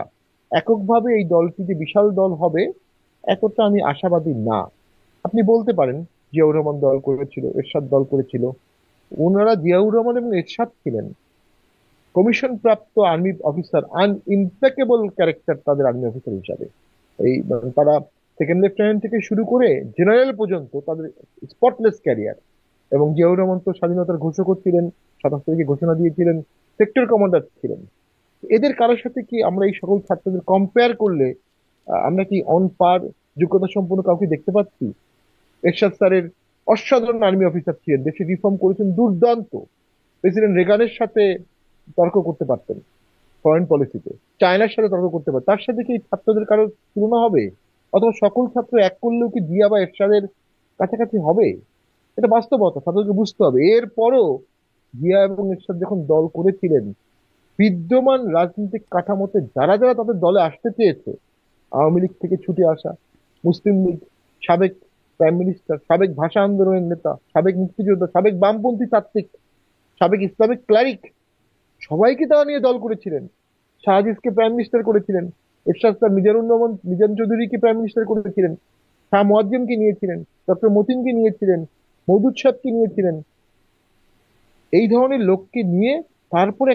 এককভাবে এই দলটি যে বিশাল দল হবে, এতটা আমি আশাবাদী না। আপনি বলতে পারেন জিয়াউর রহমান দল করেছিল, এরশাদ দল করেছিল। ওনারা, জিয়াউর রহমান এবং এরশাদ ছিলেন কমিশন প্রাপ্ত আর্মি অফিসার, আনইম্পেকেবল ক্যারেক্টার তাদের আর্মি অফিসার হিসাবে। এই তারা সেকেন্ড লেফটেন্যান্ট থেকে শুরু করে জেনারেল পর্যন্ত তাদের স্পটলেস ক্যারিয়ার। এবং জিয়াউর রহমান তো স্বাধীনতার ঘোষক ছিলেন, 27 তারিখে ঘোষণা দিয়েছিলেন, সেক্টর কমান্ডার ছিলেন। এদের কারোর সাথে কি আমরা এই সকল ছাত্রদের কম্পেয়ার করলে আমরা কি অন পার যোগ্যতা সম্পন্ন কাউকে দেখতে পাচ্ছি? এরশাদ স্যারের অসাধারণ আর্মি অফিসার ছিলেন, দেশে রিফর্ম করেছেন দুর্দান্ত। প্রেসিডেন্ট রেগানের সাথে তর্ক করতে পারতেন ফরেন পলিসিতে, চায়নার সাথে তর্ক করতে পারতেন। তার সাথে কি এই ছাত্রদের কারো তুলনা হবে? অথবা সকল ছাত্র এক করলেও কি জিয়া বা এরশাদের কাছাকাছি হবে? এটা বাস্তবতা, ছাত্রকে বুঝতে হবে। এরপরও জিয়া এবং এরশাদ যখন দল করেছিলেন, বিদ্যমান রাজনৈতিক কাঠামোতে যারা যারা তাদের দলে আসতে চেয়েছে, আওয়ামী লীগ থেকে ছুটে আসা, মুসলিম লীগ, সাবেক প্রাইম মিনিস্টার, সাবেক ভাষা আন্দোলনের নেতা, সাবেক মুক্তিযোদ্ধা, সাবেক বামপন্থী তাত্ত্বিক, সাবেক ইসলামিক ক্লারিক, সবাইকে তারা নিয়ে দল করেছিলেন। শাহ আজিজকে প্রাইম মিনিস্টার করেছিলেন, এরশাদ স্যার মিজানুর রহমান মিজান চৌধুরীকে প্রাইম মিনিস্টার করেছিলেন, শাহ মোয়াজ্জেমকে নিয়েছিলেন, ডক্টর মতিনকে নিয়েছিলেন, মওদুদ সাহেবকে নিয়েছিলেন। এই ধরনের লোককে নিয়ে তারপরে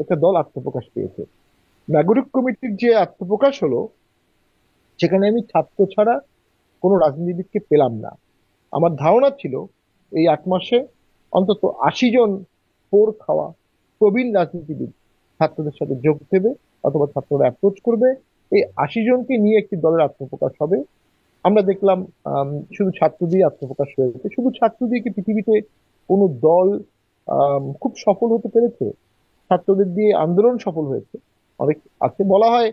একটা দল আত্মপ্রকাশ পেয়েছে। নাগরিক কমিটির যে আত্মপ্রকাশ হলো, সেখানে আমি ছাত্র ছাড়া কোনো রাজনীতিবিদকে পেলাম না। আমার ধারণা ছিল এই 8 মাসে অন্তত 80 জন পোর খাওয়া প্রবীণ রাজনীতিবিদ ছাত্রদের সাথে যোগ দেবে, অথবা ছাত্ররা অ্যাপ্রোচ করবে। এই 80 জনকে নিয়ে একটি দলের আত্মপ্রকাশ হবে। আমরা দেখলাম শুধু ছাত্র দিয়ে আত্মপ্রকাশ হয়েছে। শুধু ছাত্র দিয়ে কি পৃথিবীতে কোনো দল খুব সফল হতে পেরেছে? ছাত্রদের দিয়ে আন্দোলন সফল হয়েছে অনেক। আছে, বলা হয়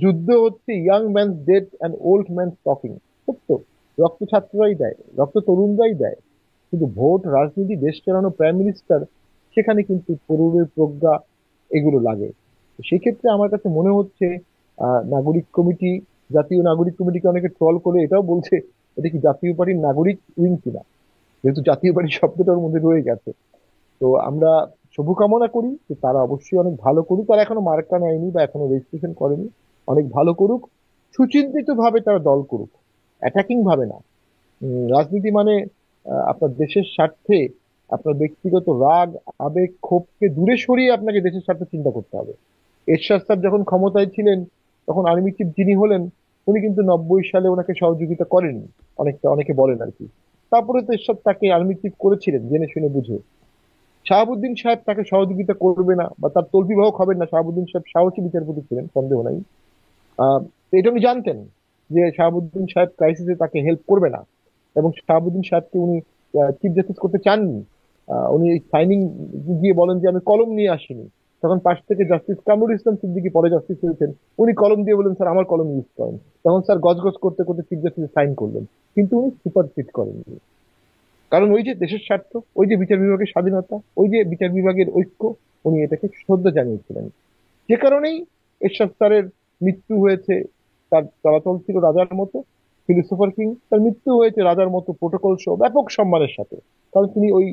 যুদ্ধ হচ্ছে young man's dead and old man's talking. সত্য, রক্ত ছাত্ররাই দেয়, রক্ত তরুণরাই দেয়। কিন্তু ভোট, রাজনীতি, দেশ চালানো, প্রাইম মিনিস্টার, সেখানে কিন্তু তরুণের প্রজ্ঞা এগুলো লাগে। তো সেই ক্ষেত্রে আমার কাছে মনে হচ্ছে নাগরিক কমিটি, জাতীয় নাগরিক কমিটিকে অনেকে ট্রল করে এটাও বলছে এটা কি জাতীয় পার্টির নাগরিক উইং কিনা, যেহেতু জাতীয় পার্টি শব্দটার মধ্যে রয়ে গেছে। তো আমরা শুভকামনা করি যে তারা অবশ্যই অনেক ভালো করুক। তারা এখনো মার্কা নেয়নি বা এখনো রেজিস্ট্রেশন করেনি, অনেক ভালো করুক, সুচিন্তিত ভাবে তারা দল করুক, অ্যাটাকিং ভাবে না। রাজনীতি মানে আপনার দেশের স্বার্থে আপনার ব্যক্তিগত রাগ, আবেগ, ক্ষোভকে দূরে সরিয়ে আপনাকে দেশের স্বার্থে চিন্তা করতে হবে। এরশাদ স্যার যখন ক্ষমতায় ছিলেন, তখন আর্মি চিফ যিনি হলেন, উনি কিন্তু 90 সালে ওনাকে সহযোগিতা করেননি, অনেকে বলেন আর কি। তারপরে তো এরশাদ তাকে আর্মি চিফ করেছিলেন জেনে শুনে বুঝে। শাহাবুদ্দিন সাহেব তাকে সহযোগিতা করবে না বা তার তল্পিবাহক হবেন না, শাহাবুদ্দিন সাহেব সাহসী বিচারপতি ছিলেন, সন্দেহ নাই। তো এটা উনি জানতেন যে শাহাবুদ্দিন সাহেব ক্রাইসিসে তাকে হেল্প করবে না, এবং শাহাবুদ্দিন সাহেবকে উনি চিফ জাস্টিস করতে চাননি। উনি সাইনিং গিয়ে বলেন যে আমি কলম নিয়ে আসিনি। তখন পাশ থেকে জাস্টিস কামরুল ইসলাম সিদ্দিকী, পরে জাস্টিস হয়েছেন, উনি কলম দিয়ে বলেন স্যার আমার কলম ইউজ করেন। তখন স্যার গজগজ করতে করতে চিফ জাস্টিস সাইন করলেন, কিন্তু উনি সুপারসিড করেননি। কারণ ওই যে দেশের স্বার্থ, ওই যে বিচার বিভাগের স্বাধীনতা, ওই যে বিচার বিভাগের ঐক্য, উনি এটাকে শ্রদ্ধা জানিয়েছিলেন। যে কারণেই এরশাদ স্যারের মৃত্যু হয়েছে। তার চলাচল ছিল রাজার মতো, ফিলোসোফার কিং। তার মৃত্যু হয়েছে রাজার মতো, প্রোটোকল সহ ব্যাপক সম্মানের সাথে। কারণ তিনি ওই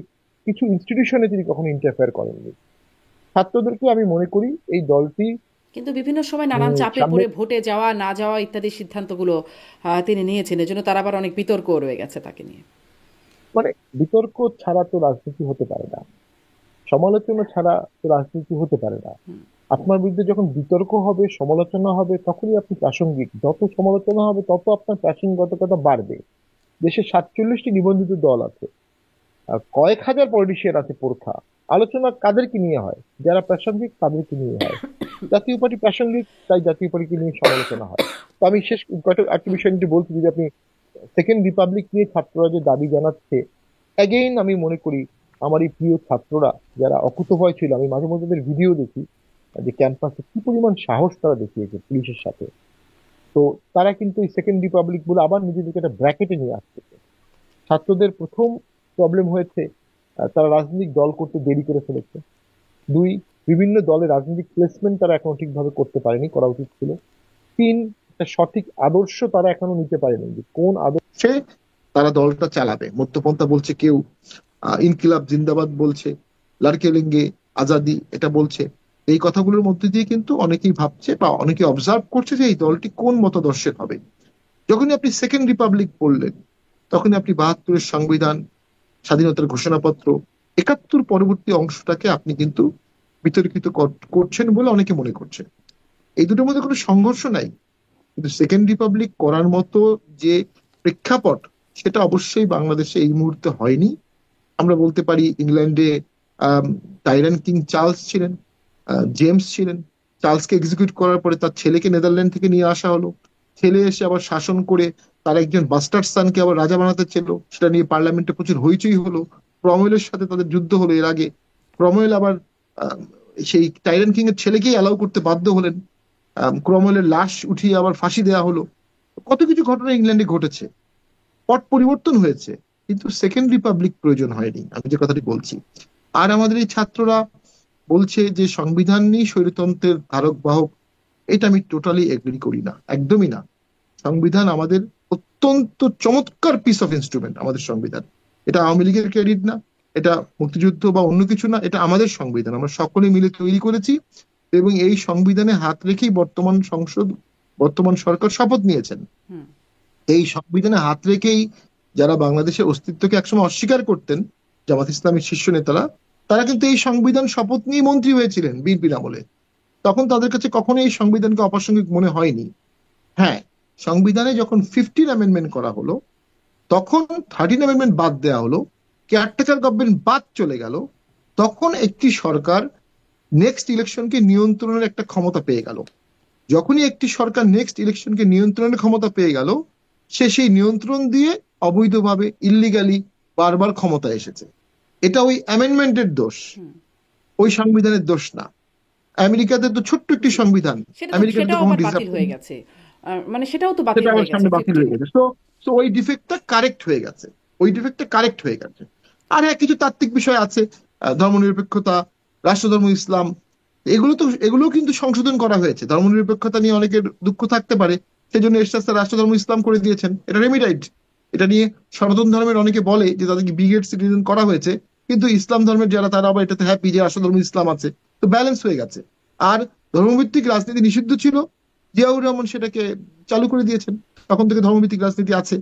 কিছু ইনস্টিটিউশনে তিনি কখনো ইন্টারফেয়ার করেননি। ছাত্রদেরকে আমি মনে করি এই দলটি কিন্তু বিভিন্ন সময় নানান চাপে সামনে, পড়ে ভোটে যাওয়া না যাওয়া ইত্যাদি সিদ্ধান্তগুলো তিনি নিয়েছেন, এজন্য তার আবার অনেক বিতর্ক রয়ে গেছে তাকে নিয়ে। মানে বিতর্ক ছাড়া তো রাজনীতি হতে পারে না, সমালোচনা ছাড়া তো রাজনীতি হতে পারে না। হুম। আপনার বিরুদ্ধে যখন বিতর্ক হবে, সমালোচনা হবে, তখনই আপনি প্রাসঙ্গিক। যত সমালোচনা হবে তত আপনার প্রাসঙ্গিকতা বাড়বে। দেশে 47টি নিবন্ধিত দল আছে, আর কয়েক হাজার পলিটিশিয়ান আছে প্রখা। আলোচনা কাদেরকে নিয়ে হয়? যারা প্রাসঙ্গিক তাদেরকে নিয়ে হয়। জাতীয় পার্টি প্রাসঙ্গিক, তাই জাতীয় পার্টিকে নিয়ে সমালোচনা হয়। তো আমি শেষ একটা বিষয় নিয়ে বলছি, যদি আপনি সেকেন্ড রিপাবলিক নিয়ে ছাত্ররা যে দাবি জানাচ্ছে, অ্যাগেইন আমি মনে করি আমার এই প্রিয় ছাত্ররা যারা অকুতোভয় ছিল, আমি মাঝে মধ্যে তাদের ভিডিও দেখি যে ক্যাম্পাসে কি পরিমাণ সাহস তারা দেখিয়েছে পুলিশের সাথে। তো তারা কিন্তু এই সেকেন্ড রিপাবলিক বলে আবার নিজেদেরকে একটা ব্র্যাকেটে নিয়ে আসছে। ছাত্রদের প্রথম প্রবলেম হয়েছে, তারা রাজনৈতিক দল করতে দেরি করে ফেলেছে। দুই, বিভিন্ন দলে রাজনৈতিক প্লেসমেন্ট তারা এখনো ঠিকভাবে করতে পারেনি, করা উচিত ছিল। তিন, একটা সঠিক আদর্শ তারা এখনো নিতে পারেনি, যে কোন আদর্শ সে তারা দলটা চালাবে। মধ্যপন্থা বলছে কেউ, ইনকিলাব জিন্দাবাদ বলছে, লাড়কেলেঙ্গে আজাদি এটা বলছে। এই কথাগুলোর মধ্যে দিয়ে কিন্তু অনেকেই ভাবছে বা অনেকে অবজার্ভ করছে যে এই দলটি কোন মতদর্শের হবে। যখনই আপনি সেকেন্ড রিপাবলিক বললেন, তখনই আপনি 72-এর সংবিধান, স্বাধীনতার ঘোষণাপত্র, 71 পরবর্তী অংশটাকে আপনি কিন্তু বিতর্কিত করছেন বলে অনেকে মনে করছে। এই দুটোর মধ্যে কোনো সংঘর্ষ নাই, কিন্তু সেকেন্ড রিপাবলিক করার মতো যে প্রেক্ষাপট, সেটা অবশ্যই বাংলাদেশে এই মুহূর্তে হয়নি। আমরা বলতে পারি ইংল্যান্ডে টাইরান কিং চার্লস ছিলেন, জেমস ছিলেন। চার্লসকে এক্সিকিউট করার পরে তার ছেলেকে নেদারল্যান্ড থেকে নিয়ে আসা হলো। ছেলে এসে আবার শাসন করে তার একজন বাস্টার্ড সানকে আবার রাজা বানাতে চেলো, সেটা নিয়ে পার্লামেন্টে প্রচুর হইচই হলো। ক্রমওয়েলের সাথে তাদের যুদ্ধ হলো এর আগে। ক্রমওয়েল আবার আহ, সেই টাইরান কিং এর ছেলেকেই অ্যালাউ করতে বাধ্য হলেন। ক্রমওয়েলের লাশ উঠিয়ে আবার ফাঁসি দেওয়া হলো। কত কিছু ঘটনা ইংল্যান্ডে ঘটেছে, পট পরিবর্তন হয়েছে, কিন্তু সেকেন্ড রিপাবলিক প্রয়োজন হয়নি, আমি যে কথাটি বলছি। আর আমাদের এই ছাত্ররা বলছে যে সংবিধান নেই স্বৈরতন্ত্রের ধারক বাহক, এটা আমি টোটালি এগ্রি করি না, একদমই না। সংবিধান আমাদের অত্যন্ত চমৎকার পিস অফ ইনস্ট্রুমেন্ট, আমাদের সংবিধান। এটা আওয়ামী লীগের ক্রেডিট না, এটা মুক্তিযুদ্ধ বা অন্য কিছু না, এটা আমাদের সংবিধান, আমরা সকলে মিলে তৈরি করেছি। এবং এই সংবিধানে হাত রেখেই বর্তমান সরকার শপথ নিয়েছেন। হুম। এই সংবিধানে হাত রেখেই যারা বাংলাদেশের অস্তিত্বকে একসময় অস্বীকার করতেন, জামাত ইসলামের শীর্ষ নেতারা, তারা কিন্তু এই সংবিধান শপথ নিয়ে মন্ত্রী হয়েছিলেন বিএনপির আমলে। তখন তাদের কাছে কখনোই এই সংবিধানকে অপ্রাসঙ্গিক মনে হয়নি। হ্যাঁ, সংবিধানে যখন 15 অ্যামেন্ডমেন্ট করা হলো, তখন 13 অ্যামেন্ডমেন্ট বাদ দেওয়া হলো, কেয়ারটেকার গভর্নমেন্ট বাদ চলে গেল, তখন একটি সরকার নেক্সট ইলেকশনকে নিয়ন্ত্রণের একটা ক্ষমতা পেয়ে গেল। যখনই একটি সরকার নেক্সট ইলেকশনকে নিয়ন্ত্রণের ক্ষমতা পেয়ে গেল, সে সেই নিয়ন্ত্রণ দিয়ে অবৈধভাবে ইল্লিগালি বারবার ক্ষমতা এসেছে। এটা ওই অ্যামেন্ডমেন্টের দোষ, হুম। ওই সংবিধানের দোষ না। আমেরিকাতে তো ছোট্ট একটি জি, সংবিধান, আমেরিকাতে তো সেটাও কখনো আবার রিজার্ভ, বাতিল হয়ে গেছে। মানে সেটাও তো বাতিল সেটা আমার হয়ে গেছে সামনে বাতিল 15। হয়ে গেছে। তো তো ওই ডিফেক্টটা কারেক্ট হয়ে গেছে, ওই ডিফেক্টটা কারেক্ট হয়ে গেছে। আর হ্যাঁ, কিছু তাত্ত্বিক বিষয় আছে, ধর্মনিরপেক্ষতা, রাষ্ট্রধর্ম ইসলাম, এগুলো কিন্তু সংশোধন করা হয়েছে। ধর্মনিরপেক্ষতা নিয়ে অনেকের দুঃখ থাকতে পারে, সেজন্য এরশাদ রাষ্ট্রধর্ম ইসলাম করে দিয়েছেন, এটা রেমিডাইড। এটা নিয়ে সনাতন ধর্মের অনেকে বলে যে তাদেরকে ব্রিগেড সিটিজেন করা হয়েছে, কিন্তু ইসলাম ধর্মের যারা, তারা আবার এটাতে হ্যাপি যে রাষ্ট্রধর্ম ইসলাম আছে, তো ব্যালেন্স হয়ে গেছে। আর ধর্মভিত্তিক রাজনীতি নিষিদ্ধ ছিল, জিয়াউর রহমান সেটাকে চালু করে দিয়েছেন, তখন থেকে ধর্মভিত্তিক রাজনীতি আছে।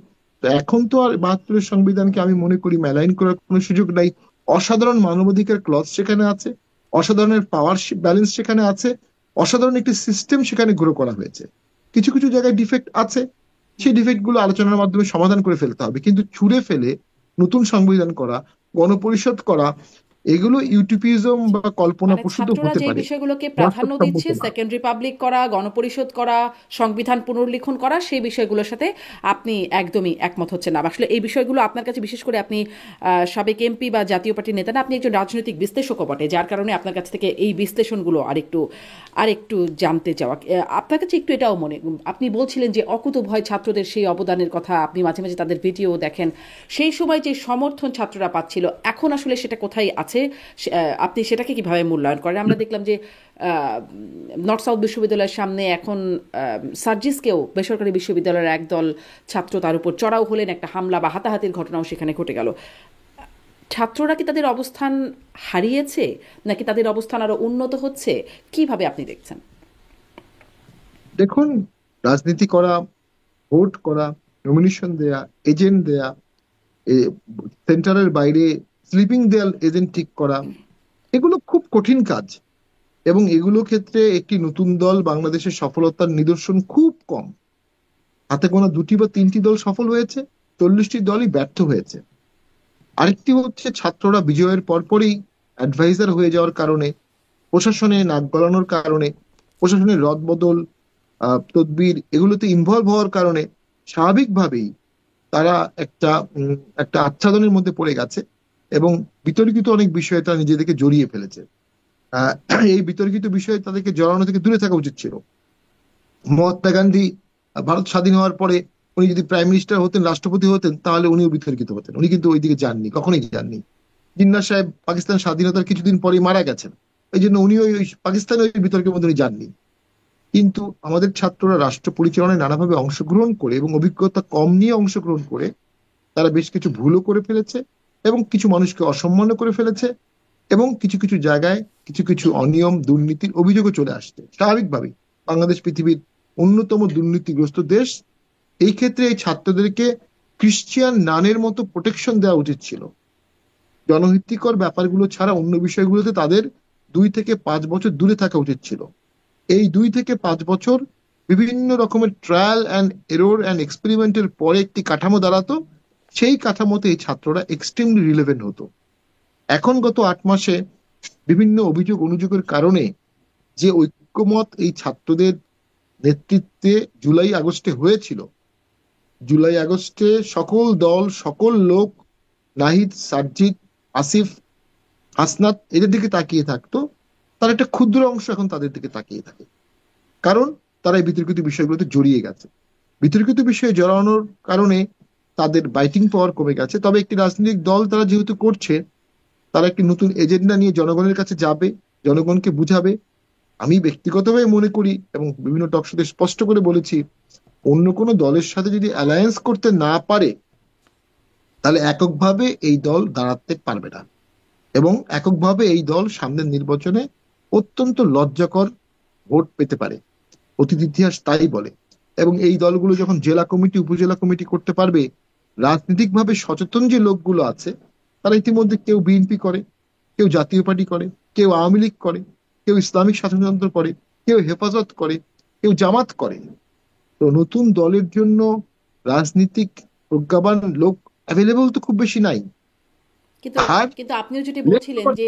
তো এখন তো আর 72-এর সংবিধানকে আমি মনে করি মেলাইন করার কোনো সুযোগ নাই। অসাধারণ মানবাধিকার ক্লজ সেখানে আছে, অসাধারণের পাওয়ার ব্যালেন্স সেখানে আছে, অসাধারণ একটি সিস্টেম সেখানে গ্রো করা হয়েছে। কিছু কিছু জায়গায় ডিফেক্ট আছে, সেই ডিফেক্ট গুলো আলোচনার মাধ্যমে সমাধান করে ফেলতে হবে, কিন্তু ছুঁড়ে ফেলে নতুন সংবিধান করা, গণপরিষদ করা, এগুলো ইউটোপিজম বা কল্পনা মানে প্রসূত ছাত্ররা হতে যে পারে, বিষয়গুলোকে প্রাধান্য বাস্তবসম্মত দিচ্ছে, না। সেকেন্ড রিপাবলিক করা, গণপরিষদ করা, সংবিধান পুনর্লিখন করা, সেই বিষয়গুলোর সাথে আপনি একদমই একমত হচ্ছেন না। আসলে এই বিষয়গুলো আপনার কাছে, বিশেষ করে আপনি সাবেক এমপি বা জাতীয় পার্টির নেতা না, আপনি একজন রাজনৈতিক বিশ্লেষকও বটে, যার কারণে আপনার কাছ থেকে এই বিশ্লেষণগুলো আরেকটু জানতে চাওয়া। আপনার কাছে একটু এটাও আপনি বলছিলেন যে অকুতোভয় ছাত্রদের সেই অবদানের কথা, আপনি মাঝে মাঝে তাদের ভিডিও দেখেন, সেই সময় যে সমর্থন ছাত্ররা পাচ্ছিল, এখন আসলে সেটা কোথায় আছে? আপনি সেটাকে কিভাবে মূল্যায়ন করেন? আমরা দেখলাম যে নর্থ সাউথ বিশ্ববিদ্যালয়ের সামনে এখন সার্জিসকেও, বেসরকারি বিশ্ববিদ্যালয়ের একদল ছাত্র তার উপর চড়াও হলেন, একটা হামলা বা হাতাহাতির ঘটনাও সেখানে ঘটে গেল। ছাত্ররা কি তাদের অবস্থান হারিয়েছে, নাকি তাদের অবস্থান আরো উন্নত হচ্ছে? কিভাবে আপনি দেখছেন? দেখুন, রাজনীতি করা, ভোট করা, নমিনেশন দেয়া, এজেন্ট দেয়া, সেন্টারের বাইরে স্লিপিং দেয়াল এজেন্ট ঠিক করা, এগুলো খুব কঠিন কাজ। এবং এগুলো ক্ষেত্রে একটি নতুন দল বাংলাদেশের সফলতার নিদর্শন খুব কম। হাতে গোনা 2টি বা 3টি দল সফল হয়েছে, 40টি দলই ব্যর্থ হয়েছে। আরেকটি হচ্ছে ছাত্ররা বিজয়ের পরপরই অ্যাডভাইজার হয়ে যাওয়ার কারণে, প্রশাসনে নাক গলানোর কারণে, প্রশাসনের রদবদল, তদবির, এগুলোতে ইনভলভ হওয়ার কারণে স্বাভাবিকভাবেই তারা একটা আচ্ছাদনের মধ্যে পড়ে গেছে এবং বিতর্কিত অনেক বিষয়ে তারা নিজেদেরকে জড়িয়ে ফেলেছে। আহ, এই বিতর্কিত বিষয়ে তাদেরকে জড়ানো থেকে দূরে থাকা উচিত ছিল। মহাত্মা গান্ধী ভারত স্বাধীন হওয়ার পরে উনি যদি প্রাইম মিনিস্টার হতেন, রাষ্ট্রপতি হতেন, তাহলে উনিও বিতর্কিত হতেন। উনি কিন্তু ওইদিকে যাননি, কখনোই যাননি। জিন্নাহ সাহেব পাকিস্তান স্বাধীনতার কিছুদিন পরে মারা গেছেন, এই জন্য উনি ওই পাকিস্তানের ওই বিতর্কের মধ্যে উনি যাননি। কিন্তু আমাদের ছাত্ররা রাষ্ট্র পরিচালনায় নানাভাবে অংশগ্রহণ করে এবং অভিজ্ঞতা কম নিয়ে অংশগ্রহণ করে তারা বেশ কিছু ভুলও করে ফেলেছে এবং কিছু মানুষকে অসম্মান করে ফেলেছে, এবং কিছু কিছু জায়গায় কিছু কিছু অনিয়ম, দুর্নীতির অভিযোগও চলে আসছে। স্বাভাবিকভাবেই বাংলাদেশ পৃথিবীর অন্যতম দুর্নীতিগ্রস্ত দেশ। এই ক্ষেত্রে এই ছাত্রদেরকে ক্রিশ্চিয়ান নানের মতো প্রোটেকশন দেওয়া উচিত ছিল। জনহিতকর ব্যাপারগুলো ছাড়া অন্য বিষয়গুলোতে তাদের 2 থেকে 5 বছর দূরে থাকা উচিত ছিল। এই 2 থেকে 5 বছর বিভিন্ন রকমের ট্রায়াল অ্যান্ড এরর অ্যান্ড এক্সপেরিমেন্টের পরে একটি কাঠামো দাঁড়াতো, সেই কাঠামোতে এই ছাত্ররা এক্সট্রিমলি রিলেভেন্ট হতো। এখন গত 8 মাসে বিভিন্ন অভিযোগ অনুযোগের কারণে যে ঐক্যমত এই ছাত্রদের নেতৃত্বে জুলাই আগস্টে হয়েছিল, জুলাই আগস্টে সকল দল, সকল লোক, নাহিদ, সার্জিদ, আসিফ, হাসনাত এদের দিকে তাকিয়ে থাকতো, তার একটা ক্ষুদ্র অংশ এখন তাদের দিকে তাকিয়ে থাকে, কারণ তারা এই বিতর্কিত বিষয়গুলোতে জড়িয়ে গেছে। বিতর্কিত বিষয়ে জড়ানোর কারণে তাদের বাইটিং পাওয়ার কমে গেছে। তবে একটি রাজনৈতিক দল তারা যেহেতু করছে, তারা একটি নতুন এজেন্ডা নিয়ে জনগণের কাছে যাবে, জনগণকে বুঝাবে। আমি ব্যক্তিগতভাবে মনে করি এবং বিভিন্ন টকশোতে স্পষ্ট করে বলেছি, অন্য কোনো দলের সাথে যদি অ্যালায়েন্স করতে না পারে, তাহলে এককভাবে এই দল দাঁড়াতে পারবে না। এবং এককভাবে এই দল সামনের নির্বাচনে অত্যন্ত লজ্জাকর ভোট পেতে পারে। অতীত ইতিহাস তাই বলে। এবং এই দলগুলো যখন জেলা কমিটি, উপজেলা কমিটি করতে পারবে, রাজনৈতিকভাবে সচেতন যে লোকগুলো আছে, তারা ইতিমধ্যে কেউ বিএনপি করে, কেউ জাতীয় পার্টি করে, কেউ আওয়ামী লীগ করে, কেউ ইসলামিক শাসনতন্ত্র করে, কেউ হেফাজত করে, কেউ জামাত করে। তো নতুন দলের জন্য রাজনীতিক প্রজ্ঞাবান লোক অ্যাভেলেবল তো খুব বেশি নাই। কিন্তু আর কিন্তু আপনিও যেটি বলছিলেন যে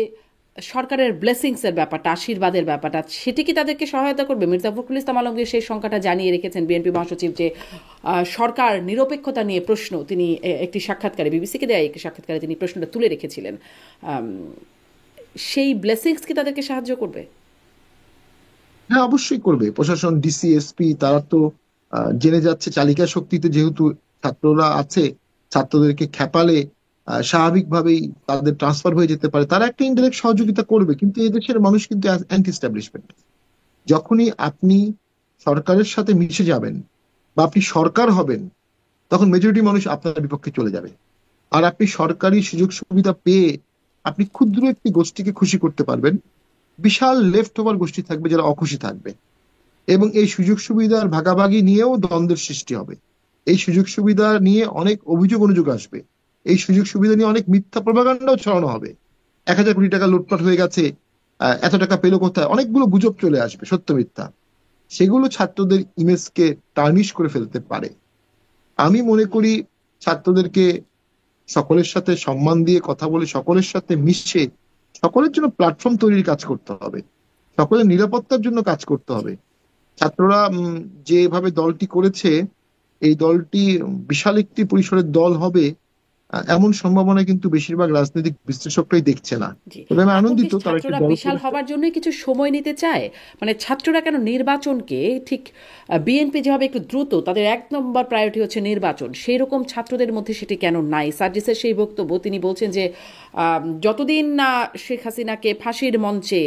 সরকারের ব্লেসিংস এর ব্যাপারটা, আশীর্বাদের ব্যাপারটা, সেটি কি তাদেরকে সহায়তা করবে? মির্জা ফখরুল ইসলাম আলমগীর সেই সংখ্যাটা জানিয়ে রেখেছেন, বিএনপি মহাসচিব, যে সরকার নিরপেক্ষতা নিয়ে প্রশ্ন তিনি একটি সাক্ষাৎকারে, বিবিসিকে দেয়া একটি সাক্ষাৎকারে তিনি প্রশ্নটা তুলে রেখেছিলেন। আম, সেই ব্লেসিংস কি তাদেরকে সাহায্য করবে? হ্যাঁ, অবশ্যই করবে। প্রশাসন, ডিসি, এসপি, তারা তো জেনে যাচ্ছে চালিকা শক্তিতে যেহেতু ছাত্ররা আছে, ছাত্রদেরকে খেপালে স্বাভাবিকভাবেই তাদের ট্রান্সফার হয়ে যেতে পারে। তারা একটা ইনডাইরেক্ট সহযোগিতা করবে, কিন্তু এদেশের মানুষ কিন্তু অ্যান্টি এস্টাবলিশমেন্ট। যখনই আপনি সরকারের সাথে মিশে যাবেন বা আপনি সরকার হবেন, তখন মেজরিটি মানুষ আপনার বিপক্ষে চলে যাবে। আর আপনি সরকারি সুযোগ সুবিধা পেয়ে আপনি ক্ষুদ্র একটি গোষ্ঠীকে খুশি করতে পারবেন, বিশাল লেফট ওভার গোষ্ঠী থাকবে যারা অখুশি থাকবে। এবং এই সুযোগ সুবিধার ভাগাভাগি নিয়েও দ্বন্দ্বের সৃষ্টি হবে। এই সুযোগ সুবিধা নিয়ে অনেক অভিযোগ অনুযোগ আসবে। এই সুযোগ সুবিধা নিয়ে অনেক মিথ্যা প্রপাগান্ডাও ছড়ানো হবে। 1,000 কোটি টাকা লুটপাট হয়ে গেছে, এত টাকা পেলো কোথায়, অনেকগুলো গুজব চলে আসবে, সত্য মিথ্যা। সেগুলো ছাত্রদের ইমেজকে টার্নিশ করে ফেলতে পারে। আমি মনে করি ছাত্রদেরকে সকলের সাথে সম্মান দিয়ে কথা বলে, সকলের সাথে মিশে, সকলের জন্য প্ল্যাটফর্ম তৈরির কাজ করতে হবে, সকলের নিরাপত্তার জন্য কাজ করতে হবে। ছাত্ররা যেভাবে দলটি করেছে, এই দলটি বিশাল একটি পরিসরের দল হবে, এমন সম্ভাবনা কিন্তু বেশিরভাগ রাজনৈতিক বিশ্লেষকরাই দেখছে না। জি। তবে আমি এখন কি আনন্দিত তারা একটি ছাত্ররা দল বিশাল করেছে। হবার জন্যই কিছু সময় নিতে চায়? মানে ছাত্ররা কেন নির্বাচনকে ঠিক, বিএনপি যেভাবে একটু দ্রুত, তাদের 1 নম্বর প্রায়োরিটি হচ্ছে নির্বাচন, সেই রকম ছাত্রদের মধ্যে সেটি কেন নাই? সার্জিসের সেই বক্তব্য, তিনি বলছেন যে যতদিন না শেখ হাসিনাকে ফাঁসির মঞ্চে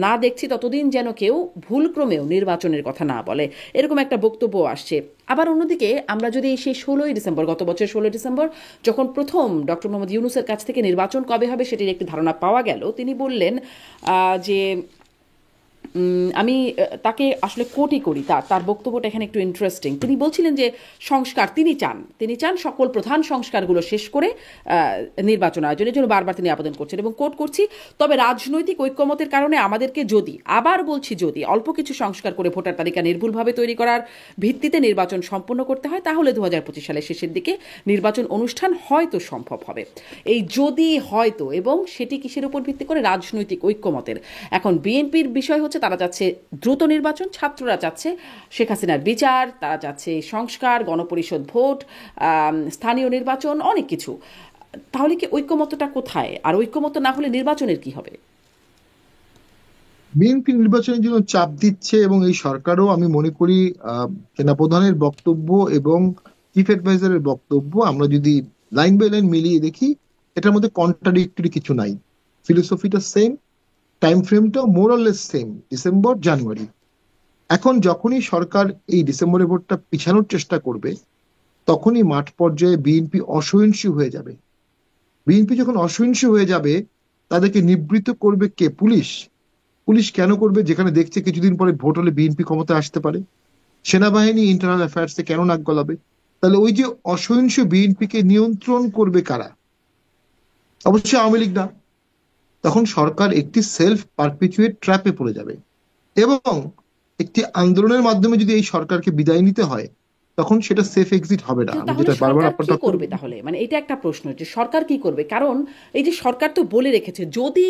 না দেখছি, ততদিন যেন কেউ ভুলক্রমেও নির্বাচনের কথা না বলে, এরকম একটা বক্তব্য আসছে। আবার অন্যদিকে আমরা যদি সেই 16ই ডিসেম্বর, গত বছর 16ই ডিসেম্বর, যখন প্রথম ডক্টর মোহাম্মদ ইউনূসের কাছ থেকে নির্বাচন কবে হবে সেটির একটি ধারণা পাওয়া গেল, তিনি বললেন যে আমি তাকে আসলে কোটই করি, তার বক্তব্যটা এখানে একটু ইন্টারেস্টিং। তিনি বলছিলেন যে সংস্কার তিনি চান সকল প্রধান সংস্কারগুলো শেষ করে নির্বাচন আয়োজনের জন্য বারবার তিনি আবেদন করছেন, এবং কোট করছি, তবে রাজনৈতিক ঐক্যমতের কারণে আমাদেরকে যদি, আবার বলছি যদি, অল্প কিছু সংস্কার করে ভোটার তালিকা নির্ভুলভাবে তৈরি করার ভিত্তিতে নির্বাচন সম্পন্ন করতে হয়, তাহলে 2025 সালের শেষের দিকে নির্বাচন অনুষ্ঠান হয়তো সম্ভব হবে। এই যদি, হয়তো, এবং সেটি কিসের উপর ভিত্তি করে? রাজনৈতিক ঐক্যমতের। এখন বিএনপির বিষয় হচ্ছে তারা চাচ্ছে দ্রুত নির্বাচন, ছাত্ররা চাচ্ছে শেখ হাসিনার বিচার, তারা চাচ্ছে সংস্কার, গণপরিষদ ভোট, স্থানীয় নির্বাচন, অনেক কিছু। তাহলে কি ঐক্যমতটা কোথায়? আর ঐক্যমত না হলে নির্বাচনের কি হবে? বিএনপি নির্বাচনের জন্য চাপ দিচ্ছে, এবং এই সরকারও আমি মনে করি সেনাপ্রধানের বক্তব্য এবং চিফ অ্যাডভাইজারের বক্তব্য আমরা যদি লাইন বাই লাইন মিলিয়ে দেখি, এটার মধ্যে কন্ট্রাডিক্টরি কিছু নাই। ফিলোসফিটা সেম, টাইম ফ্রেমটা মোরাললেস সেম, ডিসেম্বর জানুয়ারি। এখন যখনই সরকার এই ডিসেম্বরের ভোটটা পিছানোর চেষ্টা করবে, তখনই মাঠ পর্যায়ে বিএনপি অসহিষ্ণু হয়ে যাবে। বিএনপি যখন অসহিষ্ণু হয়ে যাবে, তাদেরকে নিবৃত্ত করবে কে? পুলিশ। পুলিশ কেন করবে? যেখানে দেখছে কিছুদিন পরে ভোট হলে বিএনপি ক্ষমতায় আসতে পারে। সেনাবাহিনী ইন্টারনাল অ্যাফেয়ার্সে কেন নাক গলাবে? তাহলে ওই যে অসহিষ্ণু বিএনপিকে নিয়ন্ত্রণ করবে কারা? অবশ্যই আওয়ামী লীগ না। তখন সরকার একটি সেলফ পারপিচুয়েট ট্র্যাপে পড়ে যাবে। এবং একটি আন্দোলনের মাধ্যমে যদি এই সরকারকে বিদায় নিতে হয়, তখন সেটা সেফ এক্সিট হবে না। কিন্তু আমি তাহলে যেটা বারবার সরকার আপনার কি করবে? তাহলে মানে এটা একটা প্রশ্ন, যে সরকার কি করবে? কারণ এই যে সরকার তো বলে রেখেছে, যদি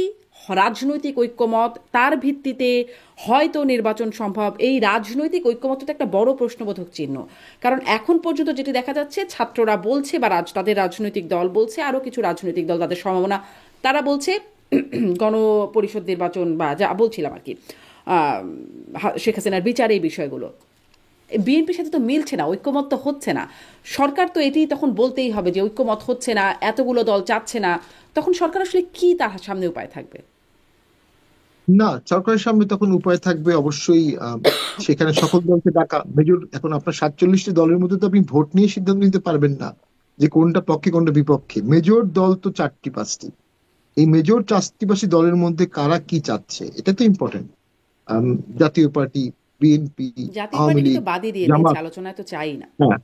রাজনৈতিক ঐক্যমত, তার ভিত্তিতে হয়তো নির্বাচন সম্ভব। এই রাজনৈতিক ঐক্যমত তো একটা বড় প্রশ্নবোধক চিহ্ন। কারণ এখন পর্যন্ত যেটি দেখা যাচ্ছে, ছাত্ররা বলছে, বা তাদের রাজনৈতিক দল বলছে, আরো কিছু রাজনৈতিক দল, তাদের সম্ভাবনা, তারা বলছে গণপরিষদ নির্বাচন, বা যা বলছিলাম আর কি, শেখ হাসিনার বিচার, এই বিষয়গুলো। বিএনপির সাথে তো মিলছে না, ঐক্যমত তো হচ্ছে না। সরকার তো এটি তখন বলতেই হবে যে ঐক্যমত হচ্ছে না, এতগুলো দল চাচ্ছে না। তখন সরকার আসলে কি তার সামনে উপায় থাকবে? না, সরকারের সামনে তখন উপায় থাকবে অবশ্যই সেখানে সকল দলকে ডাকা। মেজর এখন আপনার 47টি দলের মধ্যে তো আপনি ভোট নিয়ে সিদ্ধান্ত নিতে পারবেন না যে কোনটা পক্ষে কোনটা বিপক্ষে। মেজর দল তো 4টি 5টি। এই মেজর 4টি 5টি দলের মধ্যে কারা কি চাচ্ছে এটা তো ইম্পর্টেন্ট। জাতীয় পার্টি, বিএনপি, জাতীয় আওয়ামী পার্টিকে লীগ, তো বাদই দিয়ে দিয়েছে, জামাত। আলোচনায় তো চাই না। হ্যাঁ,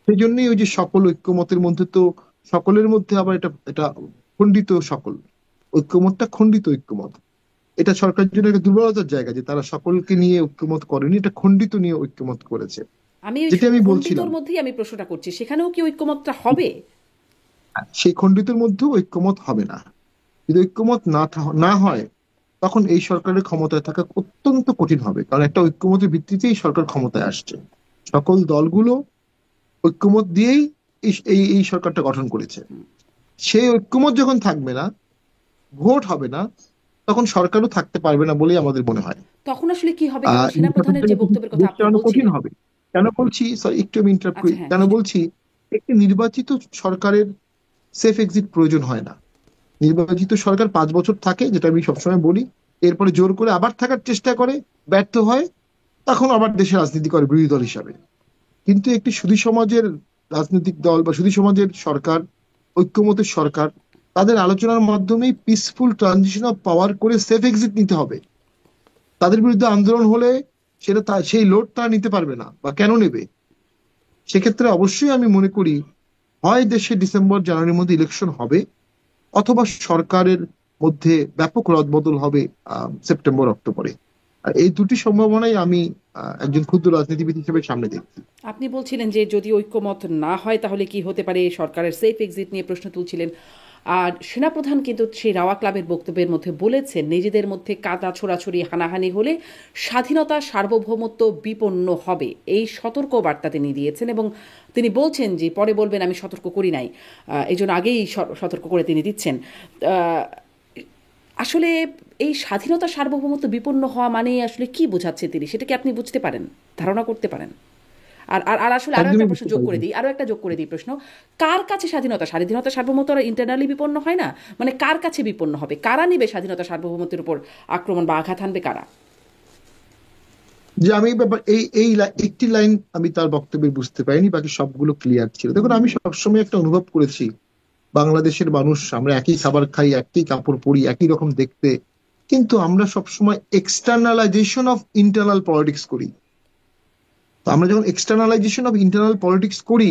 সেই জন্যই ওই যে সকল ঐক্যমতের মধ্যে তো সকলের মধ্যে আবার এটা এটা খণ্ডিত সকল। ঐক্যমতটা খণ্ডিত ঐক্যমত। এটা সরকারের জন্য একটা দুর্বলতার জায়গা যে তারা সকলকে নিয়ে ঐক্যমত করেনি, এটা খণ্ডিত নিয়ে ঐক্যমত করেছে। আমি ওই যেটা আমি খণ্ডিতর বলছিলাম, মধ্যেই আমি প্রশ্নটা করছি, সেখানেও কি ঐক্যমতটা হবে? সেই খণ্ডিতের মধ্যেও ঐক্যমত হবে না। যদি ঐক্যমত না হয় তখন এই সরকারের ক্ষমতায় থাকা অত্যন্ত কঠিন হবে, কারণ একটা ঐক্যমতের ভিত্তিতেই সরকার ক্ষমতায় আসছে। সকল দলগুলো ঐক্যমত দিয়েই এই এই এই সরকারটা গঠন করেছে। সেই ঐক্যমত যখন থাকবে না, ভোট হবে না, তখন সরকারও থাকতে পারবে না বলেই আমাদের মনে হয়। তখন আসলে কি হবে? কারণ এই সেনাপ্রধানের যে সরকারটাকে কিন্তু বক্তব্যের কথা দেশ আপনি চালানো কঠিন বলছিলেন। হবে। কেন বলছি, সরি একটু আমি ইন্টারাপ্ট করি, আচ্ছা, হ্যাঁ, কেন নিশ্চয়ই। বলছি, একটি নির্বাচিত সরকারের সেফ এক্সিট প্রয়োজন হয় না। নির্বাচিত সরকার 5 বছর থাকে, যেটা আমি সবসময় বলি। এরপরে জোর করে আবার থাকার চেষ্টা করে, ব্যর্থ হয়, তখন আবার দেশে রাজনীতি করে বিরোধী দল হিসাবে। কিন্তু একটি সুধী সমাজের রাজনৈতিক দল বা সুধী সমাজের সরকার, ঐক্যমতের সরকার, তাদের আলোচনার মাধ্যমেই পিসফুল ট্রানজিশন অফ পাওয়ার করে সেফ এক্সিট নিতে হবে। তাদের বিরুদ্ধে আন্দোলন হলে সেই লোড তারা নিতে পারবে না, বা কেন নেবে? সেক্ষেত্রে অবশ্যই আমি মনে করি হয় দেশে ডিসেম্বর জানুয়ারির মধ্যে ইলেকশন হবে, অথবা সরকারের মধ্যে ব্যাপক রদবদল হবে সেপ্টেম্বর অক্টোবরে। আর এই দুটি সম্ভাবনাই আমি একজন ক্ষুদ্র রাজনীতিবিদ হিসেবে সামনে দেখছি। আপনি বলছিলেন যে যদি ঐক্যমত না হয় তাহলে কি হতে পারে, সরকারের সেফ এক্সিট নিয়ে প্রশ্ন তুলছিলেন। আর সেনাপ্রধান কিন্তু সেই রাওয়া ক্লাবের বক্তব্যের মধ্যে বলেছেন নিজেদের মধ্যে কাদা ছোড়াছড়ি হানাহানি হলে স্বাধীনতা সার্বভৌমত্ব বিপন্ন হবে, এই সতর্ক বার্তা তিনি দিয়েছেন। এবং তিনি বলছেন যে পরে বলবেন আমি সতর্ক করি নাই, এই জন্য আগেই সতর্ক করে তিনি দিচ্ছেন। আহ, আসলে এই স্বাধীনতা সার্বভৌমত্ব বিপন্ন হওয়া মানে আসলে কি বোঝাচ্ছে তিনি, সেটা কি আপনি বুঝতে পারেন, ধারণা করতে পারেন? আর আর আর আসলে আরো একটা একদমই প্রশ্ন বুঝতে যোগ করে পারিনি। দিই, আরো একটা যোগ করে দিই প্রশ্ন। কার কাছে স্বাধীনতা স্বাধীনতা সার্বভৌমত্ব ইন্টারনালি বিপন্ন হয় না, মানে কার কাছে বিপন্ন হবে, কারা নিবে স্বাধীনতা সার্বভৌমত্বের উপর আক্রমণ বা আঘাত হানবে কারা? যে আমি এই ব্যাপার একটি লাইন আমি তার বক্তব্যে বুঝতে পারিনি, বাকি সবগুলো ক্লিয়ার ছিল। দেখুন, আমি সবসময় একটা অনুভব করেছি, বাংলাদেশের মানুষ আমরা একই খাবার খাই, একই কাপড় পরি, একই রকম দেখতে, কিন্তু আমরা সবসময় এক্সটার্নালাইজেশন অফ ইন্টারনাল পলিটিক্স করি। তো আমরা যখন এক্সটার্নালাইজেশন অফ ইন্টারনাল পলিটিক্স করি,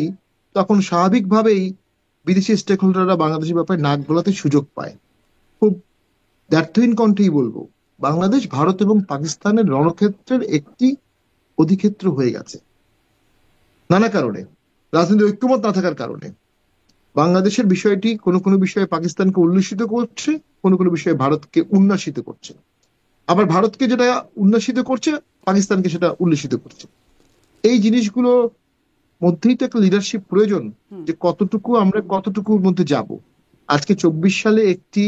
তখন স্বাভাবিকভাবেই বিদেশি স্টেক হোল্ডাররা বাংলাদেশের ব্যাপারে নাক গলাতে সুযোগ পায়। খুব দ্ব্যর্থহীন কণ্ঠেই বলবো, বাংলাদেশ ভারত এবং পাকিস্তানের রণক্ষেত্রের একটি অধিক্ষেত্র হয়ে গেছে নানা কারণে। রাজনৈতিক ঐক্যমত না থাকার কারণে বাংলাদেশের বিষয়টি কোনো কোনো বিষয়ে পাকিস্তানকে উল্লসিত করছে, কোনো কোনো বিষয়ে ভারতকে উন্নাসিত করছে। আবার ভারতকে যেটা উন্নাসিত করছে, পাকিস্তানকে সেটা উল্লসিত করছে। এই জিনিসগুলো মধ্যেই তো একটা লিডারশিপ প্রয়োজন, হুম। যে আমরা কতটুকুর মধ্যে যাব। আজকে 24 সালে একটি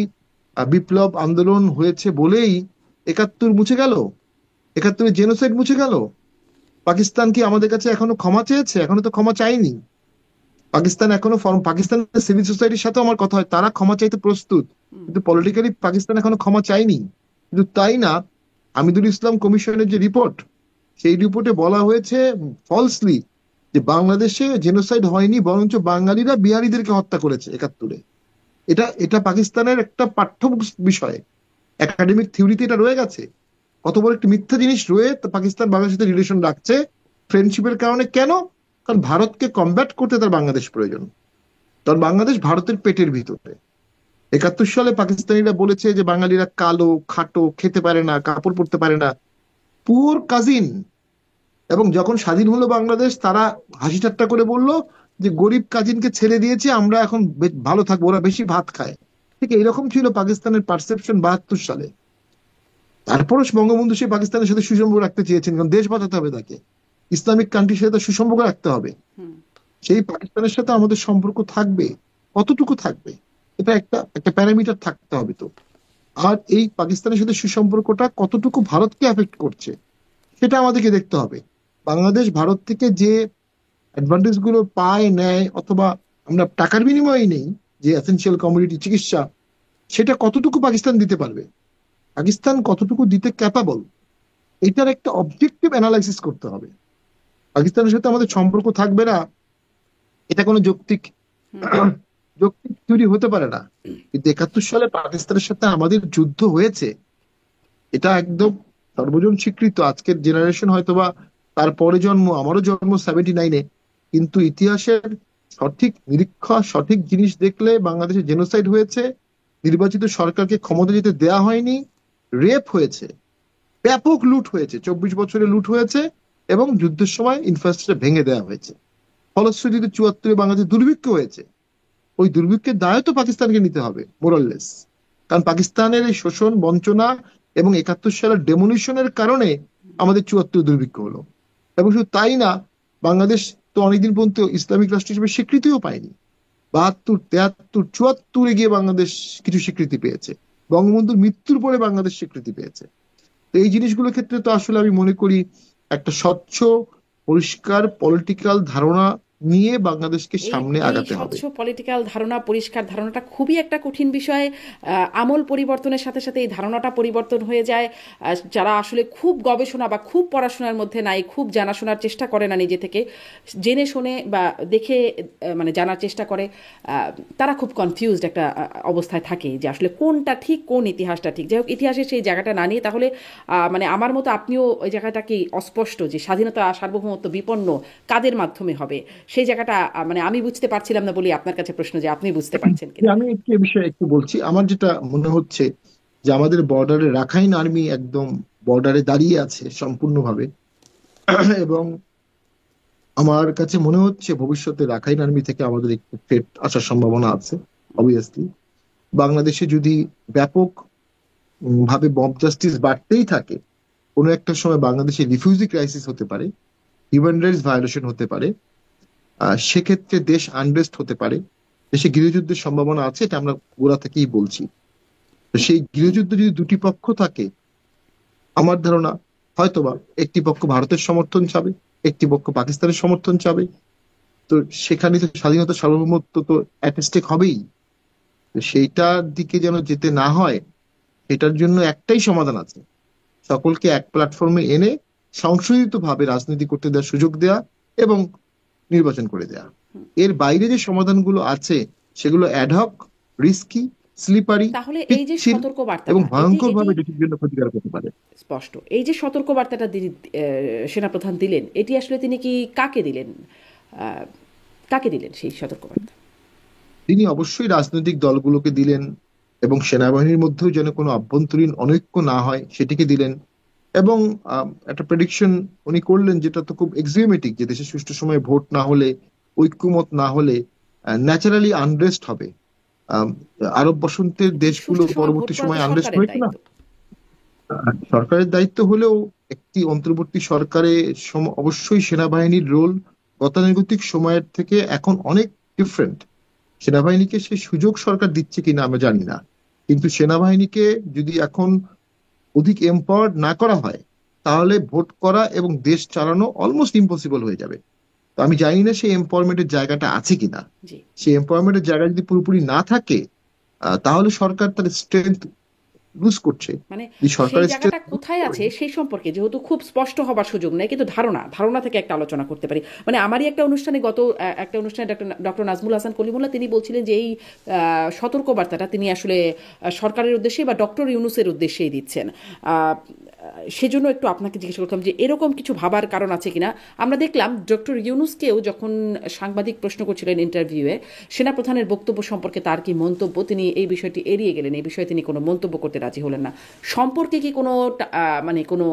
বিপ্লব আন্দোলন হয়েছে বলেই 71 মুছে গেল, 71 জেনোসাইড মুছে গেল। পাকিস্তান কি আমাদের কাছে এখনো ক্ষমা চেয়েছে? এখনো তো ক্ষমা চাইনি। পাকিস্তান এখনো পাকিস্তানের সিভিল সোসাইটির সাথে আমার কথা হয়, তারা ক্ষমা চাইতে প্রস্তুত, হুম। কিন্তু পলিটিক্যালি পাকিস্তান এখনো ক্ষমা চায়নি। কিন্তু তাই না, আমিদুল ইসলাম কমিশনের যে রিপোর্ট, সেই রিপোর্টে বলা হয়েছে ফলসলি যে বাংলাদেশে জেনোসাইড হয়নি, বরঞ্চ বাঙালিরা বিহারিদেরকে হত্যা করেছে 71-এ। এটা এটা পাকিস্তানের একটা পাঠ্য বিষয়, একাডেমিক থিওরিতে এটা রয়ে গেছে। কত বড় একটা মিথ্যা জিনিস রয়ে তো পাকিস্তান বাংলাদেশের সাথে রিলেশন রাখছে ফ্রেন্ডশিপের কারণে। কেন? কারণ ভারতকে কমব্যাট করতে তার বাংলাদেশ প্রয়োজন। কারণ বাংলাদেশ ভারতের পেটের ভিতরে। 71 সালে পাকিস্তানিরা বলেছে যে বাঙালিরা কালো, খাটো, খেতে পারে না, কাপড় পরতে পারে না, পুওর কাজিন। এবং যখন স্বাধীন হলো বাংলাদেশ, তারা হাসি ঠাট্টা করে বলল যে গরিব কাজিনকে ছেড়ে দিয়েছে, আমরা এখন ভালো থাকবো, ওরা বেশি ভাত খায়। ঠিক এইরকম ছিল পাকিস্তানের পারসেপশন 72 সালে। তারপরও বঙ্গবন্ধু সেই পাকিস্তানের সাথে সুসম্পর্ক রাখতে চেয়েছেন, কারণ দেশ বাঁচাতে হবে তাকে, ইসলামিক কান্ট্রির সাথে তার সুসম্পর্ক রাখতে হবে। হুম। সেই পাকিস্তানের সাথে আমাদের সম্পর্ক থাকবে, কতটুকু থাকবে, এটা একটা একটা প্যারামিটার থাকতে হবে তো। আর এই পাকিস্তানের সাথে সুসম্পর্কটা কতটুকু ভারতকে এফেক্ট করছে, সেটা আমাদেরকে দেখতে হবে। বাংলাদেশ ভারত থেকে যে অ্যাডভান্টেজ গুলো পায় নেয়, অথবা আমরা টাকার বিনিময়ে নেই, যে এসেনশিয়াল কমোডিটি চিকিৎসা, সেটা কতটুকু পাকিস্তান দিতে পারবে, পাকিস্তান কতটুকু দিতে ক্যাপাবল, এটার একটা অবজেক্টিভ অ্যানালাইসিস করতে হবে। পাকিস্তানের সাথে আমাদের সম্পর্ক থাকবে না, এটা কোনো যৌক্তিক যৌক্তিক থিওরি হতে পারে না। কিন্তু 71 সালে পাকিস্তানের সাথে আমাদের যুদ্ধ হয়েছে, এটা একদম সর্বজন স্বীকৃত। আজকের জেনারেশন হয়তোবা, তারপরে জন্ম, আমারও জন্ম 79-এ, কিন্তু ইতিহাসের সঠিক নিরীক্ষা, সঠিক জিনিস দেখলে বাংলাদেশে জেনোসাইড হয়েছে, নির্বাচিত সরকারকে ক্ষমতা যেতে দেয়া হয়নি, রেপ হয়েছে, ব্যাপক লুট হয়েছে, 24 বছরে লুট হয়েছে, এবং যুদ্ধের সময় ইনফ্রাস্ট্রাকচার ভেঙে দেওয়া হয়েছে। ফলশ্রুতিতে 74-এ বাংলাদেশে দুর্ভিক্ষ হয়েছে। ওই দুর্ভিক্ষের দায় তো পাকিস্তানকে নিতে হবে মোরাললেস, কারণ পাকিস্তানের এই শোষণ, বঞ্চনা এবং 71 সালের ডেমোলিশনের কারণে আমাদের 74 দুর্ভিক্ষ হলো। এবং শুধু তাই না, বাংলাদেশ তো অনেকদিন পর্যন্ত ইসলামিক রাষ্ট্র হিসেবে স্বীকৃতিও পায়নি। 72, 73, 74-এ গিয়ে বাংলাদেশ কিছু স্বীকৃতি পেয়েছে। বঙ্গবন্ধুর মৃত্যুর পরে বাংলাদেশ স্বীকৃতি পেয়েছে। তো এই জিনিসগুলোর ক্ষেত্রে তো আসলে আমি মনে করি একটা স্বচ্ছ, পরিষ্কার পলিটিক্যাল ধারণা নিয়ে বাংলাদেশকে এই সামনে এই আগাতে হবে। স্বচ্ছ পলিটিক্যাল ধারণা, পরিষ্কার ধারণাটা খুবই একটা কঠিন বিষয়। আমল পরিবর্তনের সাথে সাথে এই ধারণাটা পরিবর্তন হয়ে যায়। যারা আসলে খুব গবেষণা বা খুব পড়াশোনার মধ্যে নাই, খুব জানাশোনার চেষ্টা করে না নিজে থেকে, জেনে শুনে বা দেখে মানে জানার চেষ্টা করে, তারা খুব কনফিউজড একটা অবস্থায় থাকে যে আসলে কোনটা ঠিক, কোন ইতিহাসটা ঠিক। যাই হোক, ইতিহাসের সেই জায়গাটা না নিয়ে তাহলে মানে আমার মতো আপনিও ওই জায়গাটা কি অস্পষ্ট, যে স্বাধীনতা সার্বভৌমত্ব বিপন্ন কাদের মাধ্যমে হবে, সেই জায়গাটা মানে আমি বুঝতে পারছিলাম না বলি আপনার কাছে প্রশ্ন যে আপনি বুঝতে পারছেন কিনা। আমি একটু এ বিষয়ে একটু বলছি। আমার যেটা মনে হচ্ছে যে আমাদের বর্ডারে রাখাইন আর্মি একদম বর্ডারে দাঁড়িয়ে আছে সম্পূর্ণভাবে, এবং আমার কাছে মনে হচ্ছে ভবিষ্যতে রাখাইন আর্মি থেকে আমাদের একটু থ্রেট আসার সম্ভাবনা আছে। অবভিয়াসলি বাংলাদেশে যদি ব্যাপক ভাবে মব জাস্টিস বাড়তেই থাকে, কোনো একটা সময় বাংলাদেশে রিফিউজি ক্রাইসিস হতে পারে, হিউম্যান রাইটস ভায়োলেশন হতে পারে, সেক্ষেত্রে দেশ আনরেস্ট হতে পারে, দেশে গৃহযুদ্ধের সম্ভাবনা আছে, এটা আমরা গোড়া থেকেই বলছি। তো সেই গৃহযুদ্ধে যদি দুটি পক্ষ থাকে, আমার ধারণা হয়তোবা একটি পক্ষ ভারতের সমর্থন চাবে, একটি পক্ষ পাকিস্তানের সমর্থন চাবে। তো সেখানে তো স্বাধীনতা সার্বভৌমত্ব তো অ্যাটেস্টেক হবেই। তো সেইটার দিকে যেন যেতে না হয়, এটার জন্য একটাই সমাধান আছে, সকলকে এক প্ল্যাটফর্মে এনে সংশোধিত ভাবে রাজনীতি করতে দেওয়ার সুযোগ দেয়া এবং নির্বাচন করে দেয়া। এর বাইরে যে সমাধানগুলো আছে সেগুলো অ্যাডহক, রিস্কি, স্লিপারি, তাহলে এই যে পিচ্ছিল সতর্ক এবং বার্তাটা, এটি ভয়ঙ্কর এটি ভাবে দেশের জন্য ক্ষতিকারক হতে পারে। স্পষ্ট। এই যে সতর্ক বার্তাটা তিনি সেনাপ্রধান দিলেন, এটি আসলে তিনি কি কাকে দিলেন, আহ, কাকে দিলেন সেই সতর্ক বার্তা? তিনি অবশ্যই রাজনৈতিক দলগুলোকে দিলেন, এবং সেনাবাহিনীর মধ্যেও যেন কোনো আভ্যন্তরীণ অনৈক্য না হয় সেটিকে দিলেন। এবং একটা প্রেডিকশন উনি করলেন, যেটা তো খুব এক্সিওমেটিক, যে দেশে সুষ্ঠু সময়ে ভোট না হলে, ঐক্যমত না হলে ন্যাচারালি আনরেস্ট হবে। আম, আরব বসন্তের দেশগুলো সুষ্ঠু সময় ভোট পরবর্তী করা তো সময় আনরেস্ট সরকারের হয়েছে না? দায়িত্ব। সরকারের দায়িত্ব হলেও একটি অন্তর্বর্তী সরকারে অবশ্যই সেনাবাহিনীর রোল গতানুগতিক সময়ের থেকে এখন অনেক ডিফারেন্ট। সেনাবাহিনীকে সেই সুযোগ সরকার দিচ্ছে কিনা আমরা জানি না, কিন্তু সেনাবাহিনীকে যদি এখন অধিক এম্পাওয়ার্ড না করা হয়, তাহলে ভোট করা এবং দেশ চালানো অলমোস্ট ইম্পসিবল হয়ে যাবে। তো আমি জানি না সেই এম্পাওয়ারমেন্টের জায়গাটা আছে কিনা। জি। সেই এম্পাওয়ারমেন্টের জায়গা যদি পুরোপুরি না থাকে, তাহলে সরকার তার স্ট্রেংথ লুজ করছে। মানে যদি সেই সরকারের জায়গাটা স্ট্রেংথ কোথায় আছে সেই সম্পর্কে যেহেতু খুব স্পষ্ট হবার সুযোগ নেই, কিন্তু ধারণা ধারণা থেকে একটা আলোচনা করতে পারি। মানে আমারই একটা অনুষ্ঠানে, গত একটা অনুষ্ঠানে ডক্টর নাজমুল হাসান কলিমুল্লাহ তিনি বলছিলেন যে এই সতর্কবার্তাটা তিনি আসলে সরকারের উদ্দেশ্যে বা ডক্টর ইউনূসের উদ্দেশ্যেই দিচ্ছেন। সেজন্য একটু আপনাকে জিজ্ঞেস করলাম যে এরকম কিছু ভাবার কারণ আছে কিনা। আমরা দেখলাম ডক্টর ইউনূসকেও যখন সাংবাদিক প্রশ্ন করছিলেন ইন্টারভিউয়ে, সেনাপ্রধানের বক্তব্য সম্পর্কে তার কি মন্তব্য, তিনি এই বিষয়টি এড়িয়ে গেলেন, এই বিষয়ে তিনি কোনো মন্তব্য করতে রাজি হলেন না। সম্পর্কে কি কোনো মানে কোনো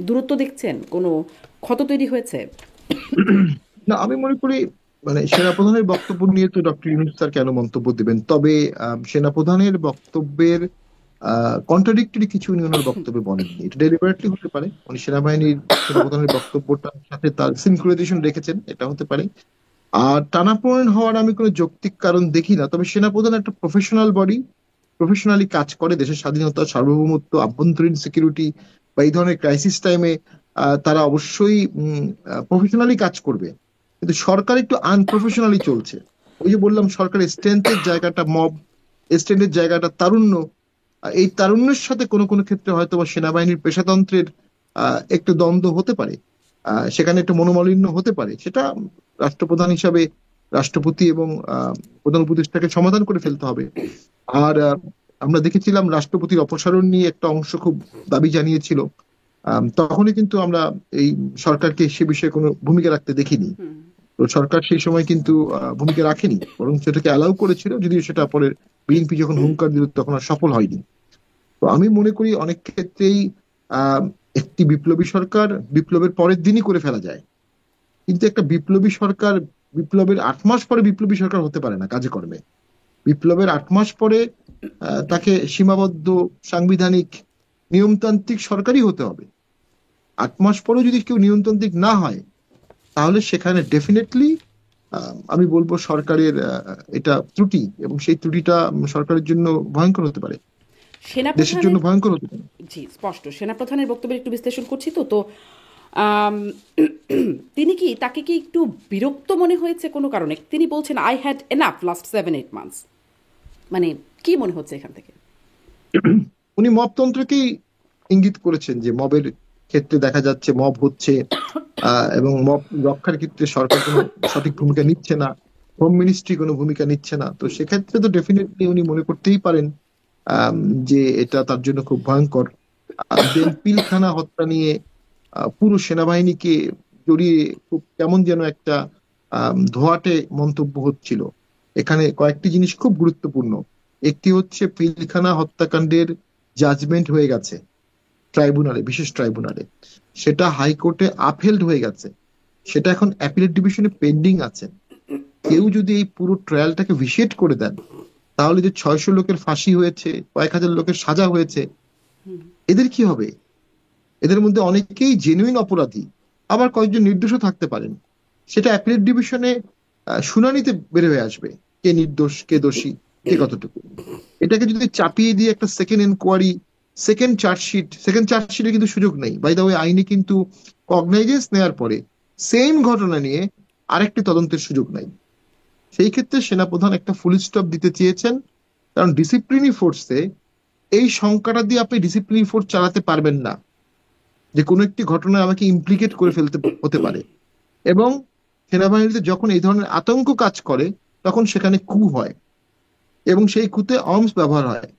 দূরত্ব দেখছেন, কোনো ক্ষত তৈরি হয়েছে? না, আমি মনে করি মানে সেনাপ্রধানের বক্তব্য নিয়ে তো ডক্টর ইউনূস স্যার কেন মন্তব্য দিবেন? তবে সেনাপ্রধানের বক্তব্যের কন্ট্রাডিক্টরি কিছু উনি ওনার বক্তব্যে বলেননি। এটা ডেলিবারেটলি হতে পারে, উনি সেনাপ্রধানের বক্তব্যটার সাথে তার সিনক্রোনাইজেশন রেখেছেন, এটা হতে পারে। আর টানাপোড়েন হওয়ার আমি কোনো যৌক্তিক কারণ দেখি না। তবে সেনাপ্রধান একটা প্রফেশনাল বডি, প্রফেশনালি কাজ করে দেশের স্বাধীনতা, সার্বভৌমত্ব, আভ্যন্তরীণ সিকিউরিটি বা এই ধরনের ক্রাইসিস টাইমে তারা অবশ্যই প্রফেশনালি কাজ করবে, কিন্তু সরকার একটু আনপ্রফেশনালি চলছে। ওই যে বললাম, সরকারের স্ট্রেংথের জায়গাটা মব, স্ট্রেংথের জায়গাটা তারুণ্য, এই তারুণ্যের সাথে কোনো কোনো ক্ষেত্রে হয়তো বা সেনাবাহিনীর পেশাতন্ত্রের একটু দ্বন্দ্ব হতে পারে, সেখানে একটু মনোমালিন্য হতে পারে। সেটা রাষ্ট্রপ্রধান হিসাবে রাষ্ট্রপতি এবং প্রধান উপদেষ্টাকে সমাধান করে ফেলতে হবে। আর আমরা দেখেছিলাম রাষ্ট্রপতির অপসারণ নিয়ে একটা অংশ খুব দাবি জানিয়েছিল, তখনই কিন্তু আমরা এই সরকারকে সে বিষয়ে কোনো ভূমিকা রাখতে দেখিনি। হুম। তো সরকার সেই সময় কিন্তু ভূমিকা রাখেনি, বরং সেটাকে অ্যালাউ করেছিল, যদিও সেটা পরে বিএনপি যখন হুঙ্কার দিল তখন আর সফল হয়নি। তো আমি মনে করি অনেক ক্ষেত্রেই আহ একটি বিপ্লবী সরকার বিপ্লবের পরের দিনই করে ফেলা যায়, কিন্তু একটা বিপ্লবী সরকার বিপ্লবের 8 মাস পরে বিপ্লবী সরকার হতে পারে না কাজে কর্মে। বিপ্লবের 8 মাস পরে তাকে সীমাবদ্ধ সাংবিধানিক নিয়মতান্ত্রিক সরকারই হতে হবে। 8 মাস পরেও যদি কেউ নিয়মতান্ত্রিক না হয়, তাহলে সেখানে ডেফিনেটলি আমি বলবো সরকারের এটা ত্রুটি, এবং সেই ত্রুটিটা সরকারের জন্য ভয়ঙ্কর হতে পারে, দেশের জন্য সেনাপ্রধানের ভয়ঙ্কর হতে পারে। জি, স্পষ্ট সেনাপ্রধানের বক্তব্যের একটু বিশ্লেষণ করছি। তো আম, তিনি কি, তাকে কি একটু বিরক্ত মনে হয়েছে কোনো কারণে? তিনি বলছেন I had enough last 7-8 months. মানে কি মনে হচ্ছে এখান থেকে? উনি মবতন্ত্রকেই ইঙ্গিত করেছেন, যে মবের ক্ষেত্রে দেখা যাচ্ছে মব হচ্ছে, এবং মব রক্ষার ক্ষেত্রে সরকার কোনো সঠিক ভূমিকা নিচ্ছে না, হোম মিনিস্ট্রি কোনো ভূমিকা নিচ্ছে না। তো সেক্ষেত্রে তো ডেফিনেটলি উনি মনে করতেই পারেন আম, যে এটা তার জন্য খুব ভয়ঙ্কর। দেন পিলখানা হত্যা নিয়ে পুরো সেনাবাহিনীকে জড়িয়ে খুব কেমন যেন একটা ধোঁয়াটে মন্তব্য হচ্ছিল। এখানে কয়েকটি জিনিস খুব গুরুত্বপূর্ণ। একটি হচ্ছে পিলখানা হত্যাকাণ্ডের জাজমেন্ট হয়ে গেছে ট্রাইব্যুনালে, বিশেষ ট্রাইব্যুনালে, সেটা হাইকোর্টে আপহেল্ড হয়ে গেছে, সেটা এখন অ্যাপিলেট ডিভিশনে পেন্ডিং আছে। কেউ যদি এই পুরো ট্রায়ালটাকে ভিসিয়েট করে দেন, তাহলে যে 600 লোকের ফাঁসি হয়েছে, কয়েক হাজার লোকের সাজা হয়েছে, এদের কি হবে? এদের মধ্যে অনেকেই জেনুইন অপরাধী, আবার কয়েকজন নির্দোষও থাকতে পারেন। সেটা অ্যাপিলেট ডিভিশনে শুনানিতে বের হয়ে আসবে, কে নির্দোষ কে দোষী, কে কতটুকু। এটাকে যদি চাপিয়ে দিয়ে একটা সেকেন্ড এনকোয়ারি, সেকেন্ড চার্জশিটে কিন্তু সুযোগ নেই। বাই দা ওয়ে, আইনে কিন্তু কগনাইজেন্স নেওয়ার পরে সেম ঘটনা নিয়ে আরেকটি তদন্তের সুযোগ নাই। সেই ক্ষেত্রে সেনাপ্রধান একটা ফুল স্টপ দিতে চেয়েছেন, কারণ ডিসিপ্লিনারি ফোর্সে এই সংখ্যাটা দিয়ে আপনি ডিসিপ্লিনারি ফোর্স চালাতে পারবেন না, যে কোনো একটি ঘটনায় আমাকে ইমপ্লিকেট করে ফেলতে হতে পারে। এবং সেনাবাহিনীতে যখন এই ধরনের আতঙ্ক কাজ করে, তখন সেখানে কু হয়, এবং সেই কুতে আর্মস ব্যবহার হয়।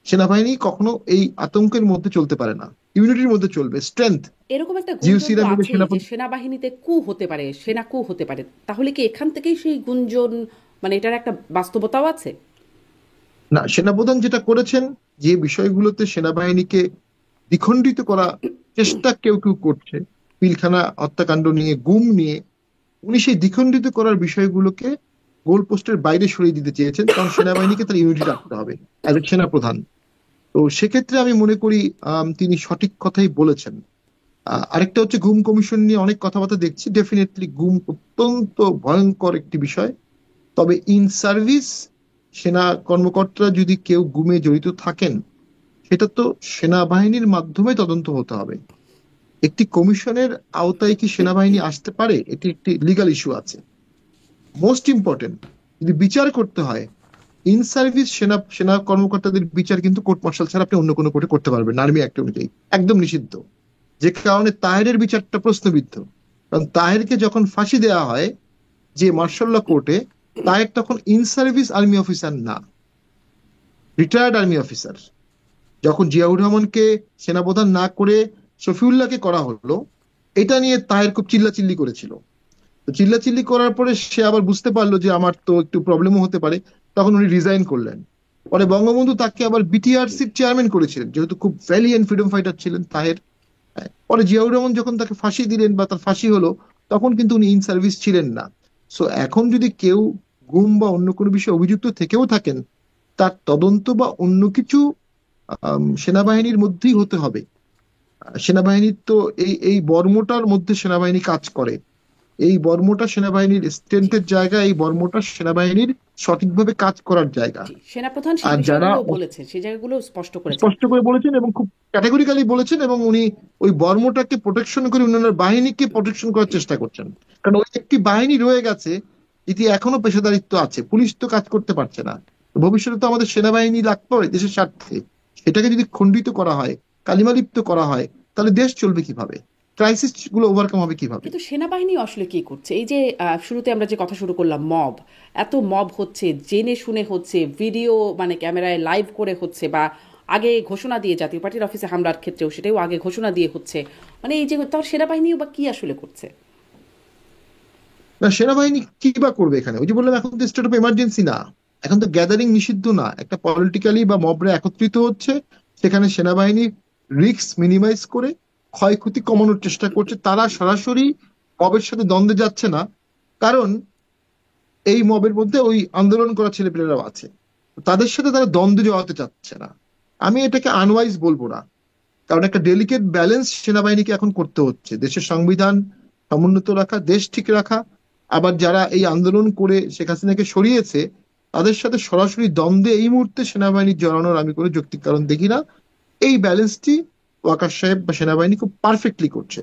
সেনাবাহিনী কখনো এই আতঙ্কের মধ্যে চলতে পারে না, ইউনিটির মধ্যে চলবে, স্ট্রেংথ। এরকম একটা গুঞ্জন জিওসিরা তো মিলে আছেই যে সেনাবাহিনীতে কু হতে পারে, সেনা কু হতে পারে। তাহলে কি এখান থেকেই সেই গুঞ্জন, মানে এটার একটা বাস্তবতাও আছে? না, সেনাপ্রধান যেটা করেছেন, যে বিষয়গুলোতে সেনাবাহিনীকে দ্বিখণ্ডিত করা চেষ্টা কেউ কেউ করছে, পিলখানা হত্যাকাণ্ড নিয়ে, গুম নিয়ে, উনি সেই দ্বিখণ্ডিত করার বিষয়গুলোকে গোল পোস্টের বাইরে সরিয়ে দিতে চেয়েছেন, কারণ সেনাবাহিনীকে তার ইউনিটি রাখতে হবে অ্যাজ এ সেনাপ্রধান। তো সেক্ষেত্রে আমি মনে করি তিনি সঠিক কথাই বলেছেন। আরেকটা হচ্ছে গুম কমিশন নিয়ে অনেক কথাবার্তা দেখছি, ডেফিনেটলি গুম অত্যন্ত ভয়ঙ্কর একটি বিষয়। তবে ইন সার্ভিস সেনা কর্মকর্তারা যদি কেউ গুমে জড়িত থাকেন, সেটা তো সেনাবাহিনীর মাধ্যমে তদন্ত হতে হবে। একটি কমিশনের আওতায় কি সেনাবাহিনী আসতে পারে? এটি একটি লিগাল ইস্যু আছে। মোস্ট ইম্পর্টেন্ট, যদি বিচার করতে হয়, ইন সার্ভিস সেনা সেনা কর্মকর্তাদের বিচার কিন্তু কোর্ট মার্শাল ছাড়া আপনি অন্য কোনো কোর্টে করতে পারবেন না, আর্মি অ্যাক্ট অনুযায়ী একদম নিষিদ্ধ। যে কারণে তাহেরের বিচারটা প্রশ্নবিদ্ধ, কারণ তাহেরকে যখন ফাঁসি দেওয়া হয় যে মার্শাল ল কোর্টে, তাহের তখন ইন সার্ভিস আর্মি অফিসার না, রিটায়ার্ড আর্মি অফিসার। যখন জিয়াউর রহমানকে সেনাপ্রধান না করে শফিউল্লাহকে করা হলো, এটা নিয়ে তাহের খুব চিল্লাচিল্লি করেছিল। তো চিল্লাচিল্লি করার পরে সে আবার বুঝতে পারলো যে আমার তো একটু প্রবলেমও হতে পারে, তখন উনি রিজাইন করলেন। পরে বঙ্গবন্ধু তাকে আবার বিটিআরসির চেয়ারম্যান করেছিলেন, যেহেতু খুব ভ্যালিয়েন্ট ফ্রিডম ফাইটার ছিলেন তাহের। পরে জিয়াউর রহমান যখন তাকে ফাঁসি দিলেন বা তার ফাঁসি হলো, তখন কিন্তু উনি ইন সার্ভিস ছিলেন না। সো এখন যদি কেউ গুম বা অন্য কোনো বিষয়ে অভিযুক্ত থেকেও থাকেন, তার তদন্ত বা অন্য কিছু সেনাবাহিনীর মধ্যেই হতে হবে। সেনাবাহিনীর তো এই এই বর্মটার মধ্যে সেনাবাহিনী কাজ করে। এই বর্মটা সেনাবাহিনীর স্ট্রেন্থের জায়গা, এই বর্মটা সেনাবাহিনীর সঠিকভাবে কাজ করার জায়গা। জি, সেনাপ্রধান সেই আর যারা বিষয়গুলো বলেছেন, সেই জায়গাগুলো স্পষ্ট করেছেন। স্পষ্ট করে বলেছেন এবং খুব ক্যাটেগরিক্যালি বলেছেন, এবং উনি ওই বর্মটাকে প্রোটেকশন করে উনি ওনার বাহিনীকে প্রোটেকশন করার চেষ্টা করছেন। কারণ ওই একটি বাহিনী রয়ে গেছে, এটি এখনো পেশাদারিত্ব আছে, পুলিশ তো কাজ করতে পারছে না। ভবিষ্যতে তো আমাদের সেনাবাহিনী লাগতে হবে দেশের স্বার্থে। সেটাকে যদি খণ্ডিত করা হয়, কালিমালিপ্ত করা হয়, তাহলে দেশ চলবে কিভাবে, ক্রাইসিস গুলো ওভারকাম হবে কিভাবে? কিন্তু সেনাবাহিনী আসলে কি করছে? এই যে শুরুতে আমরা যে কথা শুরু করলাম, মব, এত মব হচ্ছে, জেনে শুনে হচ্ছে, ভিডিও মানে ক্যামেরায় লাইভ করে হচ্ছে, বা আগে ঘোষণা দিয়ে জাতীয় পার্টির অফিসে হামলার ক্ষেত্রেও সেটাও আগে ঘোষণা দিয়ে হচ্ছে, মানে এই যে তার সেনাবাহিনীও বা কি আসলে করছে? না, সেনাবাহিনী কি বা করবে এখানে? ওই যে বললাম, এখন তো স্টেট অফ এমার্জেন্সি না, এখন তো গ্যাদারিং নিষিদ্ধ না, একটা পলিটিক্যালি বা মবরা একত্রিত হচ্ছে, সেখানে সেনাবাহিনী রিস্ক মিনিমাইজ করে ক্ষয়ক্ষতি কমানোর চেষ্টা করছে। তারা সরাসরি মবের সাথে দ্বন্দ্বে যাচ্ছে না, কারণ এই মবের মধ্যে ওই আন্দোলন করা ছেলেপেলেরাও আছে, তাদের সাথে তারা দ্বন্দ্বে জড়াতে চাচ্ছে না। আমি এটাকে আনওয়াইজ বলবো না, কারণ একটা ডেলিকেট ব্যালেন্স সেনাবাহিনীকে এখন করতে হচ্ছে, দেশের সংবিধান সমুন্নত রাখা, দেশ ঠিক রাখা, আবার যারা এই আন্দোলন করে শেখ হাসিনাকে সরিয়েছে তাদের সাথে সরাসরি দ্বন্দ্বে এই মুহূর্তে সেনাবাহিনীর জড়ানোর আমি কোনো যৌক্তিক কারণ দেখি না। এই ব্যালেন্সটি ওয়াকার সাহেব বা সেনাবাহিনী খুব পারফেক্টলি করছে।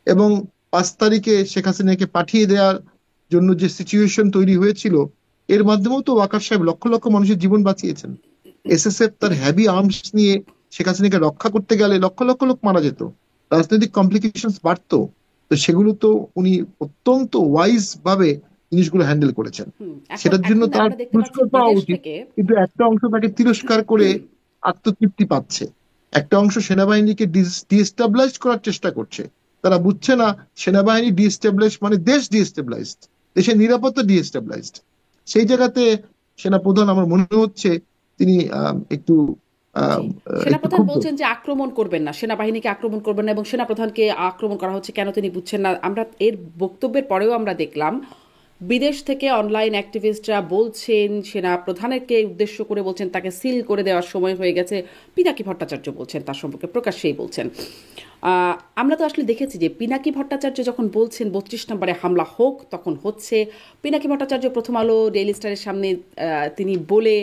এবং 5 তারিখে শেখ হাসিনাকে পাঠিয়ে দেওয়ার জন্য যে সিচুয়েশন তৈরি হয়েছিল, এর মাধ্যমেও তো ওয়াকার সাহেব লক্ষ লক্ষ মানুষের জীবন বাঁচিয়েছেন। এসএসএফ তার হ্যাভি আর্মস নিয়ে শেখ হাসিনাকে রক্ষা করতে গেলে লক্ষ লক্ষ লোক মারা যেত, রাজনৈতিক কমপ্লিকেশন বাড়তো। তো সেগুলো তো উনি অত্যন্ত ওয়াইজ ভাবে জিনিসগুলো হ্যান্ডেল করেছেন, এখন সেটার জন্য এখন তার আমরা দেখতে পাচ্ছি পুরস্কার পাওয়া বিদেশ উচিত। থেকে। কিন্তু একটা অংশ তাকে তিরস্কার করে আত্মতৃপ্তি পাচ্ছে, একটা অংশ সেনাবাহিনীকে ডিস্টাবলাইজ করার চেষ্টা করছে। তারা বুঝছে না সেনাবাহিনী ডিস্টাবলাইজ মানে দেশ ডিস্টাবলাইজড, দেশের নিরাপত্তা ডিস্টাবলাইজড। সেই জায়গাতে সেনাপ্রধান আমার মনে হচ্ছে তিনি একটু জি, আহ, একটু সেনাপ্রধান ক্ষুব্ধ। বলছেন যে আক্রমণ করবেন না, সেনাবাহিনীকে আক্রমণ করবেন না, এবং সেনাপ্রধানকে আক্রমণ করা হচ্ছে কেন তিনি বুঝছেন না। আমরা এর বক্তব্যের পরেও আমরা দেখলাম বিদেশ থেকে অনলাইন অ্যাক্টিভিস্টরা বলছেন, সেনা প্রধানকে উদ্দেশ্য করে বলছেন তাকে সিল করে দেওয়ার সময় হয়ে গেছে। পিনাকি ভট্টাচার্য বলছেন, তার সম্পর্কে প্রকাশ্যেই বলছেন। আমরা তো আসলে দেখেছি যে পিনাকি ভট্টাচার্য যখন বলছেন 32 নম্বরে হামলা হোক, তখন হচ্ছে। পিনাকি ভট্টাচার্য প্রথম আলো ডেইলি স্টারের সামনে তিনি বলে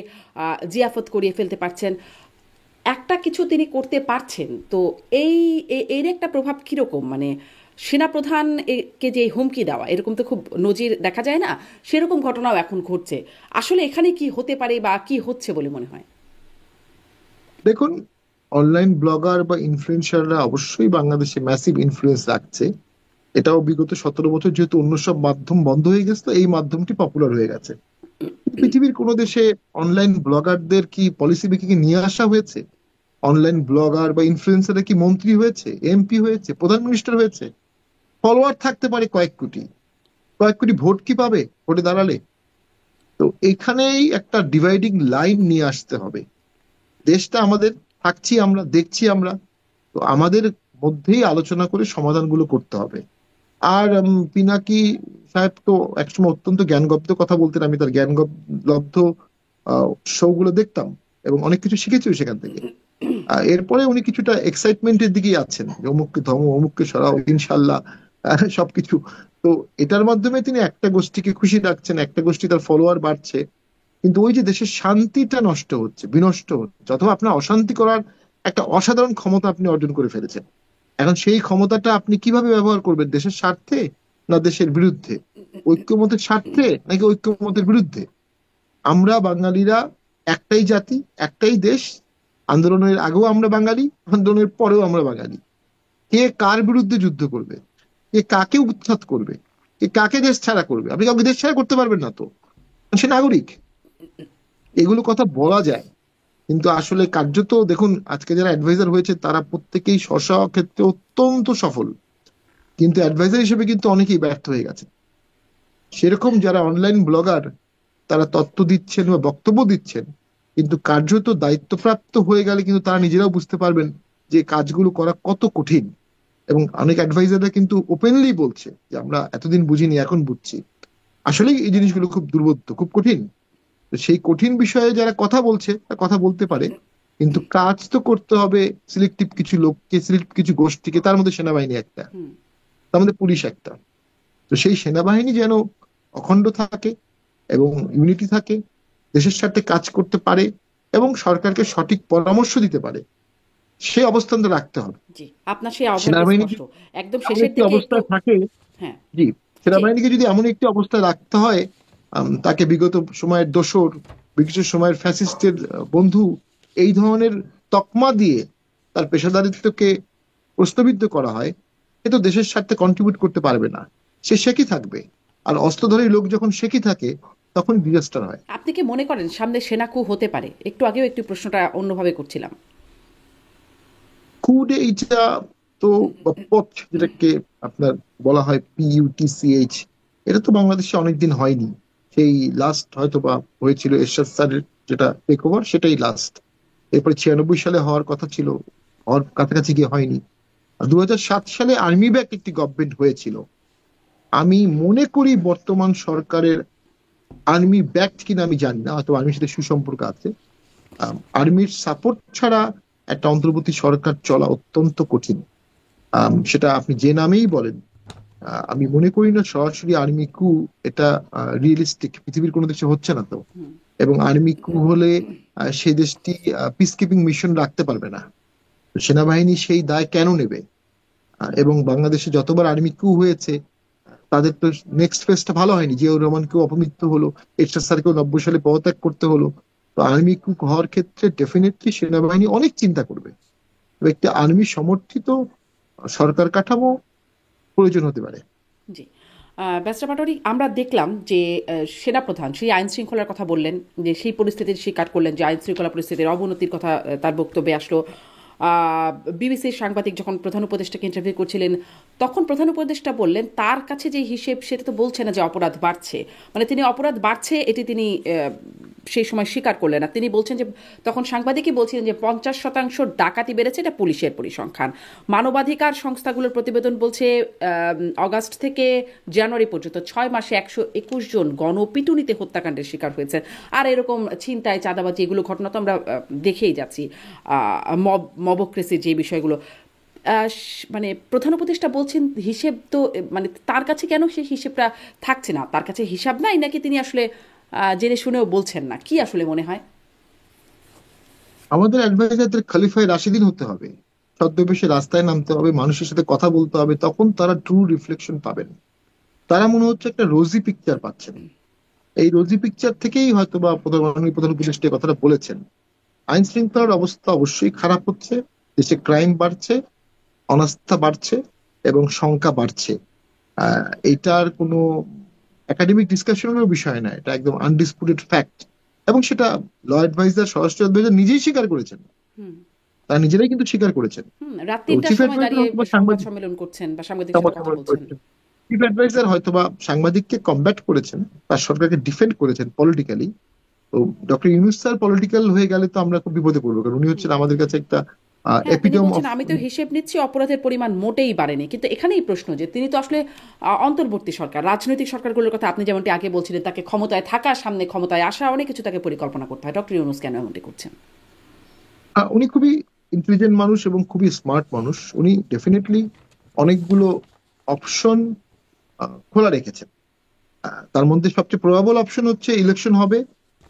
জিয়াফত করিয়ে ফেলতে পারছেন, একটা কিছু তিনি করতে পারছেন। তো এই এর একটা প্রভাব কিরকম, মানে সেনাপ্রধান কে যে হুমকি দেওয়া, এরকম তো খুব নজির দেখা যায় না, সেরকম ঘটনাও এখন ঘটছে। আসলে এখানে কি হতে পারে বা কি হচ্ছে বলে মনে হয়? দেখুন, অনলাইন ব্লগার বা ইনফ্লুয়েন্সাররা অবশ্যই বাংলাদেশে ম্যাসিভ ইনফ্লুয়েন্স রাখছে। এটাও বিগত 17 বছর যেহেতু অন্য সব মাধ্যম বন্ধ হয়ে গেছে, এই মাধ্যমটি পপুলার হয়ে গেছে। পৃথিবীর কোনো দেশে অনলাইন ব্লগারদের কি পলিসি মেকিং নিয়ে আসা হয়েছে? অনলাইন ব্লগার বা ইনফ্লুয়েন্সার কি মন্ত্রী হয়েছে, এমপি হয়েছে, প্রধান মিনিস্টার হয়েছে? ফলোয়ার থাকতে পারে কয়েক কোটি, কয়েক কোটি ভোট কি পাবে ভোটে দাঁড়ালে? তো এখানেই একটা ডিভাইডিং লাইন নিয়ে আসতে হবে। দেশটা আমাদের, থাকছি আমরা, দেখছি আমরা, তো আমাদের মধ্যেই আলোচনা করে সমাধানগুলো করতে হবে। আর পিনাকি সাহেব তো একসময় অত্যন্ত জ্ঞানগর্ভ কথা বলতেন, আমি তার জ্ঞানলব্ধ শো গুলো দেখতাম এবং অনেক কিছু শিখেছি সেখান থেকে। এরপরে উনি কিছুটা এক্সাইটমেন্টের দিকেই আছেন, যে অমুককে ধমো, অমুককে সরাও, ইনশাল্লাহ সবকিছু। তো এটার মাধ্যমে তিনি একটা গোষ্ঠীকে খুশি রাখছেন, একটা গোষ্ঠী তার ফলোয়ার বাড়ছে, কিন্তু ওই যে দেশের শান্তিটা নষ্ট হচ্ছে, বিনষ্ট হচ্ছে, অথবা আপনার অশান্তি করার একটা অসাধারণ ক্ষমতা আপনি অর্জন করে ফেলেছেন। এখন সেই ক্ষমতাটা আপনি কিভাবে ব্যবহার করবেন, দেশের স্বার্থে না দেশের বিরুদ্ধে, ঐক্যমতের স্বার্থে নাকি ঐক্যমতের বিরুদ্ধে? আমরা বাঙালিরা একটাই জাতি, একটাই দেশ। আন্দোলনের আগেও আমরা বাঙালি, আন্দোলনের পরেও আমরা বাঙালি। কে কার বিরুদ্ধে যুদ্ধ করবে, কে কাকে উৎখাত করবে, কে কাকে দেশ ছাড়া করবে? আপনি কাউকে দেশ ছাড়া করতে পারবেন না তো, সে নাগরিক। এগুলো কথা বলা যায়, কিন্তু আসলে কার্যত দেখুন, আজকে যারা অ্যাডভাইজার হয়েছে তারা প্রত্যেকেই স্ব স্ব ক্ষেত্রে অত্যন্ত সফল, কিন্তু অ্যাডভাইজার হিসেবে কিন্তু অনেকেই ব্যর্থ হয়ে গেছে। সেরকম যারা অনলাইন ব্লগার, তারা তথ্য দিচ্ছেন বা বক্তব্য দিচ্ছেন, কিন্তু কার্যত দায়িত্বপ্রাপ্ত হয়ে গেলে কিন্তু তারা নিজেরাও বুঝতে পারবেন যে কাজগুলো করা কত কঠিন। এবং অনেক অ্যাডভাইজাররা কিন্তু ওপেনলি বলছে যে আমরা এতদিন বুঝিনি, এখন বুঝছি। আসলেই এই জিনিসগুলো খুব দুর্বোধ্য, খুব কঠিন। তো সেই কঠিন বিষয়ে যারা কথা বলছে তারা কথা বলতে পারে, কিন্তু কাজ তো করতে হবে সিলেক্টিভ কিছু লোককে, সিলেক্টিভ কিছু গোষ্ঠীকে, তার মধ্যে সেনাবাহিনী একটা, হুম। তার মধ্যে পুলিশ একটা। তো তো সেই সেনাবাহিনী যেন অখণ্ড থাকে এবং ইউনিটি থাকে, দেশের সাথে কাজ করতে পারে এবং সরকারকে সঠিক পরামর্শ দিতে পারে, সেই অবস্থানটা রাখতে হবে। জি, আপনার সেই আহ্বানটি সেনাবাহিনী স্পষ্ট। একদম এমন শেষের একটি দিকে একটু, অবস্থায় থাকে, হ্যাঁ, জি, জি, সেনাবাহিনীকে যদি এমন একটি অবস্থায় রাখতে হয়, তাকে বিগত সময়ের দোসর, বিগত সময়ের ফ্যাসিস্টের বন্ধু, এই ধরনের তকমা দিয়ে তার পেশাদারিত্বকে প্রশ্নবিদ্ধ করা হয়, সে তো দেশের স্বার্থে কন্ট্রিবিউট করতে পারবে না, সে শেখই থাকবে। আর অস্ত্রধারী লোক যখন শেখই থাকে তখন ডিজাস্টার হয়। আপনি কি মনে করেন সামনে সেনা কু হতে পারে? একটু আগেও একটু প্রশ্নটা অন্যভাবে করছিলাম। কুডে এইটা তো, বা পথ যেটাকে আপনার বলা হয় PUTCH, এটা তো বাংলাদেশে অনেকদিন হয়নি। সেই লাস্ট হয়তো বা হয়েছিল এরশাদ স্যারের যেটা টেক ওভার, সেটাই লাস্ট। এরপরে 96 সালে হওয়ার কথা ছিল, হওয়ার কাছাকাছি গিয়ে হয়নি। 2007 সালে আর্মি ব্যাক একটি গভর্নমেন্ট হয়েছিল। আমি মনে করি বর্তমান সরকারের আর্মি ব্যাক কিনা আমি জানি না, হয়তো আর্মির সাথে সুসম্পর্ক আছে। আর্মির সাপোর্ট ছাড়া একটা অন্তর্বর্তী সরকার চলা অত্যন্ত কঠিন। সেটা আপনি যে নামেই বলেন। আমি মনে করি না সরাসরি আর্মি কু এটা রিয়েলিস্টিক, পৃথিবীর কোনো দেশে হচ্ছে না তো। এবং আর্মি কু হলে সেই দেশটি পিস কিপিং মিশন রাখতে পারবে না। তো সেনাবাহিনী সেই দায় কেন নেবে? এবং বাংলাদেশে যতবার আর্মি কু হয়েছে, তাদের তো নেক্সট ফেজটা ভালো হয়নি। জিয়াউর রহমানকেও অপমৃত্যু হলো, এরশাদ স্যারকেও 90 সালে পদত্যাগ করতে হলো। তো আর্মি কু হওয়ার ক্ষেত্রে ডেফিনেটলি সেনাবাহিনী অনেক চিন্তা করবে। তো একটি আর্মি সমর্থিত সরকার কাঠামো প্রয়োজন হতে পারে। জি, ব্যারিস্টার পাটোয়ারি, আমরা দেখলাম যে সেনাপ্রধান সেই আইন শৃঙ্খলার কথা বললেন, যে সেই পরিস্থিতির স্বীকার করলেন, যে আইন শৃঙ্খলা পরিস্থিতির অবনতির কথা তার বক্তব্যে আসলো। বিবিসির সাংবাদিক যখন প্রধান উপদেষ্টাকে ইন্টারভিউ করছিলেন, তখন প্রধান উপদেষ্টা বললেন তার কাছে যে হিসেব, সেটা তো বলছে না যে অপরাধ বাড়ছে, মানে তিনি অপরাধ বাড়ছে এটি তিনি সেই সময় স্বীকার করলেন না। তিনি বলছেন যে, তখন সাংবাদিকই বলছিলেন যে 50% ডাকাতি বেড়েছে, এটা পুলিশের পরিসংখ্যান। মানবাধিকার সংস্থাগুলোর প্রতিবেদন বলছে অগাস্ট থেকে জানুয়ারি পর্যন্ত 6 মাসে 121 জন গণপিটুনিতে হত্যাকাণ্ডের শিকার হয়েছে। আর এরকম ছিনতাই, চাঁদাবাজি, এগুলো ঘটনা তো আমরা দেখেই যাচ্ছি। মবক্রেসির যে বিষয়গুলো, মানে প্রধান উপদেষ্টা বলছেন হিসেব তো, মানে তার কাছে কেন সেই হিসেবটা থাকছে না? তার কাছে হিসাব নাই, নাকি তিনি আসলে জেনে শুনেও বলছেন না? কি আসলে মনে হয়? আমাদের অ্যাডভাইজারদের খলিফায় রাশিদিন হতে হবে, ছদ্মবেশে রাস্তায় নামতে হবে, মানুষের সাথে কথা বলতে হবে, তখন তারা ট্রু রিফ্লেকশন পাবেন। তারা মনে হচ্ছে একটা রোজি পিকচার পাচ্ছেন। এই রোজি পিকচার থেকেই হয়তো বা প্রধান উপদেষ্টা এই কথাটা বলেছেন। আইন শৃঙ্খলার অবস্থা অবশ্যই খারাপ হচ্ছে, দেশে ক্রাইম বাড়ছে, অনাস্থা বাড়ছে এবং সংখ্যা বাড়ছে। এইটার কোনো একাডেমিক ডিসকাশনের বিষয় না, এটা একদম আনডিসপুটেড ফ্যাক্ট। এবং সেটা ল অ্যাডভাইজার, স্বরাষ্ট্র অ্যাডভাইজার নিজেই স্বীকার করেছেন। হুম, তারা নিজেরাই কিন্তু স্বীকার করেছেন। রাত তো 3টার চিফ সময় অ্যাডভাইজার দাঁড়িয়ে অথবা সংবাদ সাংবাদিক সম্মেলন করছেন বা সাংবাদিকের সাথে কথা বলছেন। চিফ অ্যাডভাইজার হয়তো বা সাংবাদিককে কমব্যাট করেছেন, তার সরকারকে ডিফেন্ড করেছেন পলিটিক্যালি। তো ডক্টর ইউনূস স্যার পলিটিক্যাল হয়ে গেলে তো আমরা খুব বিপদে পড়বো, কারণ উনি হচ্ছেন আমাদের কাছে একটা হ্যাঁ, তিনি এপিটম বলছেন অফ। আমি তো হিসেব নিচ্ছি, অপরাধের পরিমাণ মোটেই বাড়েনি। কিন্তু এখানেই প্রশ্ন যে তিনি তো আসলে অন্তর্বর্তী সরকার, রাজনৈতিক সরকারগুলোর কথা আপনি যেমনটি আগে বলছিলেন, তাকে ক্ষমতায় থাকা, সামনে ক্ষমতায় আসা, অনেক কিছু তাকে পরিকল্পনা করতে হয়। ডক্টর ইউনূস কেন এমনটি করছেন? উনি খুবই ইন্টেলিজেন্ট মানুষ এবং খুবই স্মার্ট মানুষ। উনি ডেফিনেটলি অনেকগুলো অপশন খোলা রেখেছেন। তার মধ্যে সবচেয়ে প্রবাবল অপশন হচ্ছে ইলেকশন হবে,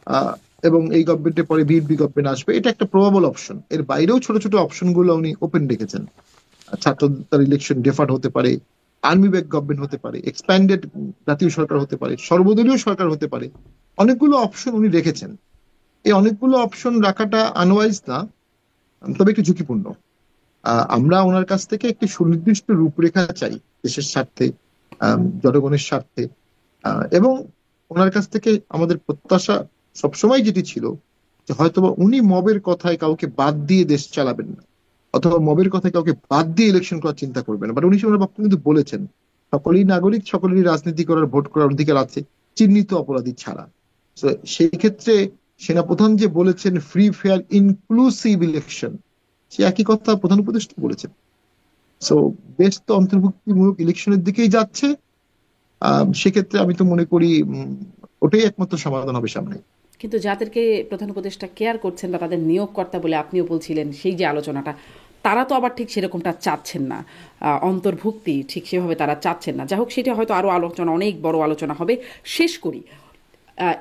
আহ, এবং এই গভর্নমেন্টের পরে বিএনপি গভর্নমেন্ট আসবে, এটা একটা প্রবাবল অপশন। এর বাইরেও ছোট ছোট অপশন গুলো উনি ওপেন রেখেছেন। ছাত্রদের ইলেকশন ডেফার্ড হতে পারে, আর্মি ব্যাক গভর্নমেন্ট হতে পারে, এক্সপ্যান্ডেড জাতীয় সরকার হতে পারে, সর্বদলীয় সরকার হতে পারে। অনেকগুলো অপশন উনি রেখেছেন। এই অনেকগুলো অপশন রাখাটা আনওয়াইজ না, তবে একটু ঝুঁকিপূর্ণ। আমরা ওনার কাছ থেকে একটি সুনির্দিষ্ট রূপরেখা চাই, দেশের স্বার্থে, জনগণের স্বার্থে। এবং ওনার কাছ থেকে আমাদের প্রত্যাশা সবসময় যেটি ছিল, যে হয়তোবা উনি মবের কথায় কাউকে বাদ দিয়ে দেশ চালাবেন না, অথবা মবের কথায় কাউকে বাদ দিয়ে ইলেকশন করার চিন্তা করবেন না। বাট উনি ওনার বক্তব্য কিন্তু বলেছেন সকলেই নাগরিক, সকলেরই রাজনীতি করার, ভোট করার অধিকার আছে, চিহ্নিত অপরাধী ছাড়া। তো সেই ক্ষেত্রে সেনাপ্রধান যে বলেছেন ফ্রি, ফেয়ার, ইনক্লুসিভ ইলেকশন, সে একই কথা প্রধান উপদেষ্টা বলেছেন। সো দেশ তো অন্তর্ভুক্তিমূলক ইলেকশনের দিকেই যাচ্ছে। সেক্ষেত্রে আমি তো মনে করি ওটাই একমাত্র সমাধান হবে সামনে। কিন্তু যাদেরকে প্রধান উপদেষ্টা কেয়ার করছেন বা তাদের নিয়োগকর্তা বলে আপনিও বলছিলেন, সেই যে আলোচনাটা, তারা তো আবার ঠিক সেরকমটা চাচ্ছেন না, অন্তর্ভুক্তি ঠিক সেভাবে তারা চাচ্ছেন না। যাই হোক, সেটা হয়তো আরও আলোচনা, অনেক বড় আলোচনা হবে। শেষ করি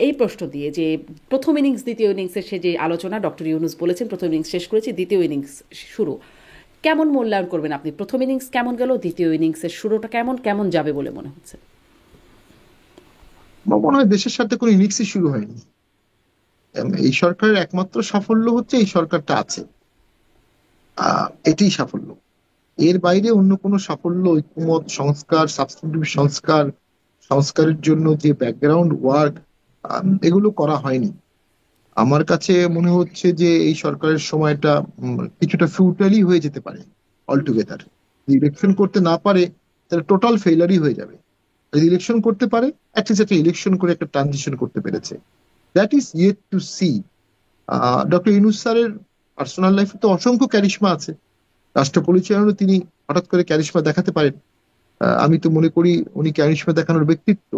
এই প্রশ্ন দিয়ে যে প্রথম ইনিংস দ্বিতীয় ইনিংসের সে যে আলোচনা, ডক্টর ইউনুস বলেছেন প্রথম ইনিংস শেষ করেছি, দ্বিতীয় ইনিংস শুরু, কেমন মূল্যায়ন করবেন আপনি? প্রথম ইনিংস কেমন গেল, দ্বিতীয় ইনিংসের শুরুটা কেমন কেমন যাবে বলে মনে হচ্ছে? আমার মনে হয় দেশের সাথে কোনো ইনিংসই শুরু হয়নি। এই সরকারের একমাত্র সাফল্য হচ্ছে এই সরকারটা আছে, এটাই সাফল্য। এর বাইরে অন্য কোনো সাফল্য, ঐক্যমত সংস্কার, সাবস্টিটিউট সংস্কার, সংস্কারের জন্য যে ব্যাকগ্রাউন্ড ওয়ার্ক, এগুলো করা হয়নি। আমার কাছে মনে হচ্ছে যে এই সরকারের সময়টা কিছুটা ফিউটালি হয়ে যেতে পারে অলটুগেদার। যদি ইলেকশন করতে না পারে তাহলে টোটাল ফেইলারই হয়ে যাবে। যদি ইলেকশন করতে পারে, অ্যাটলিস্ট একটা ইলেকশন করে একটা ট্রানজিশন করতে পেরেছে। That is yet to see. Doctor Yunus স্যারের পার্সোনাল লাইফে তো অসংখ্য ক্যারিশমা আছে, রাষ্ট্র পরিচালনায় তিনি হঠাৎ করে ক্যারিশমা দেখাতে পারেন। আমি তো মনে করি উনি ক্যারিশমা দেখানোর ব্যক্তিত্ব।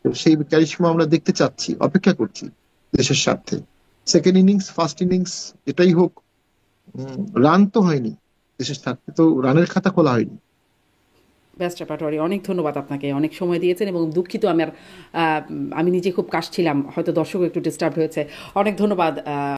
তো সেই ক্যারিশমা আমরা দেখতে চাচ্ছি, অপেক্ষা করছি দেশের স্বার্থে। সেকেন্ড ইনিংস, ফার্স্ট ইনিংস যেটাই হোক, রান তো হয়নি, দেশের স্বার্থে তো রানের খাতা খোলা হয়নি। ব্যারিস্টার পাটোয়ারি, অনেক ধন্যবাদ আপনাকে, অনেক সময় দিয়েছেন এবং দুঃখিত আমি নিজে খুব কাশছিলাম, হয়তো দর্শকও একটু ডিস্টার্ব হয়েছে। অনেক ধন্যবাদ।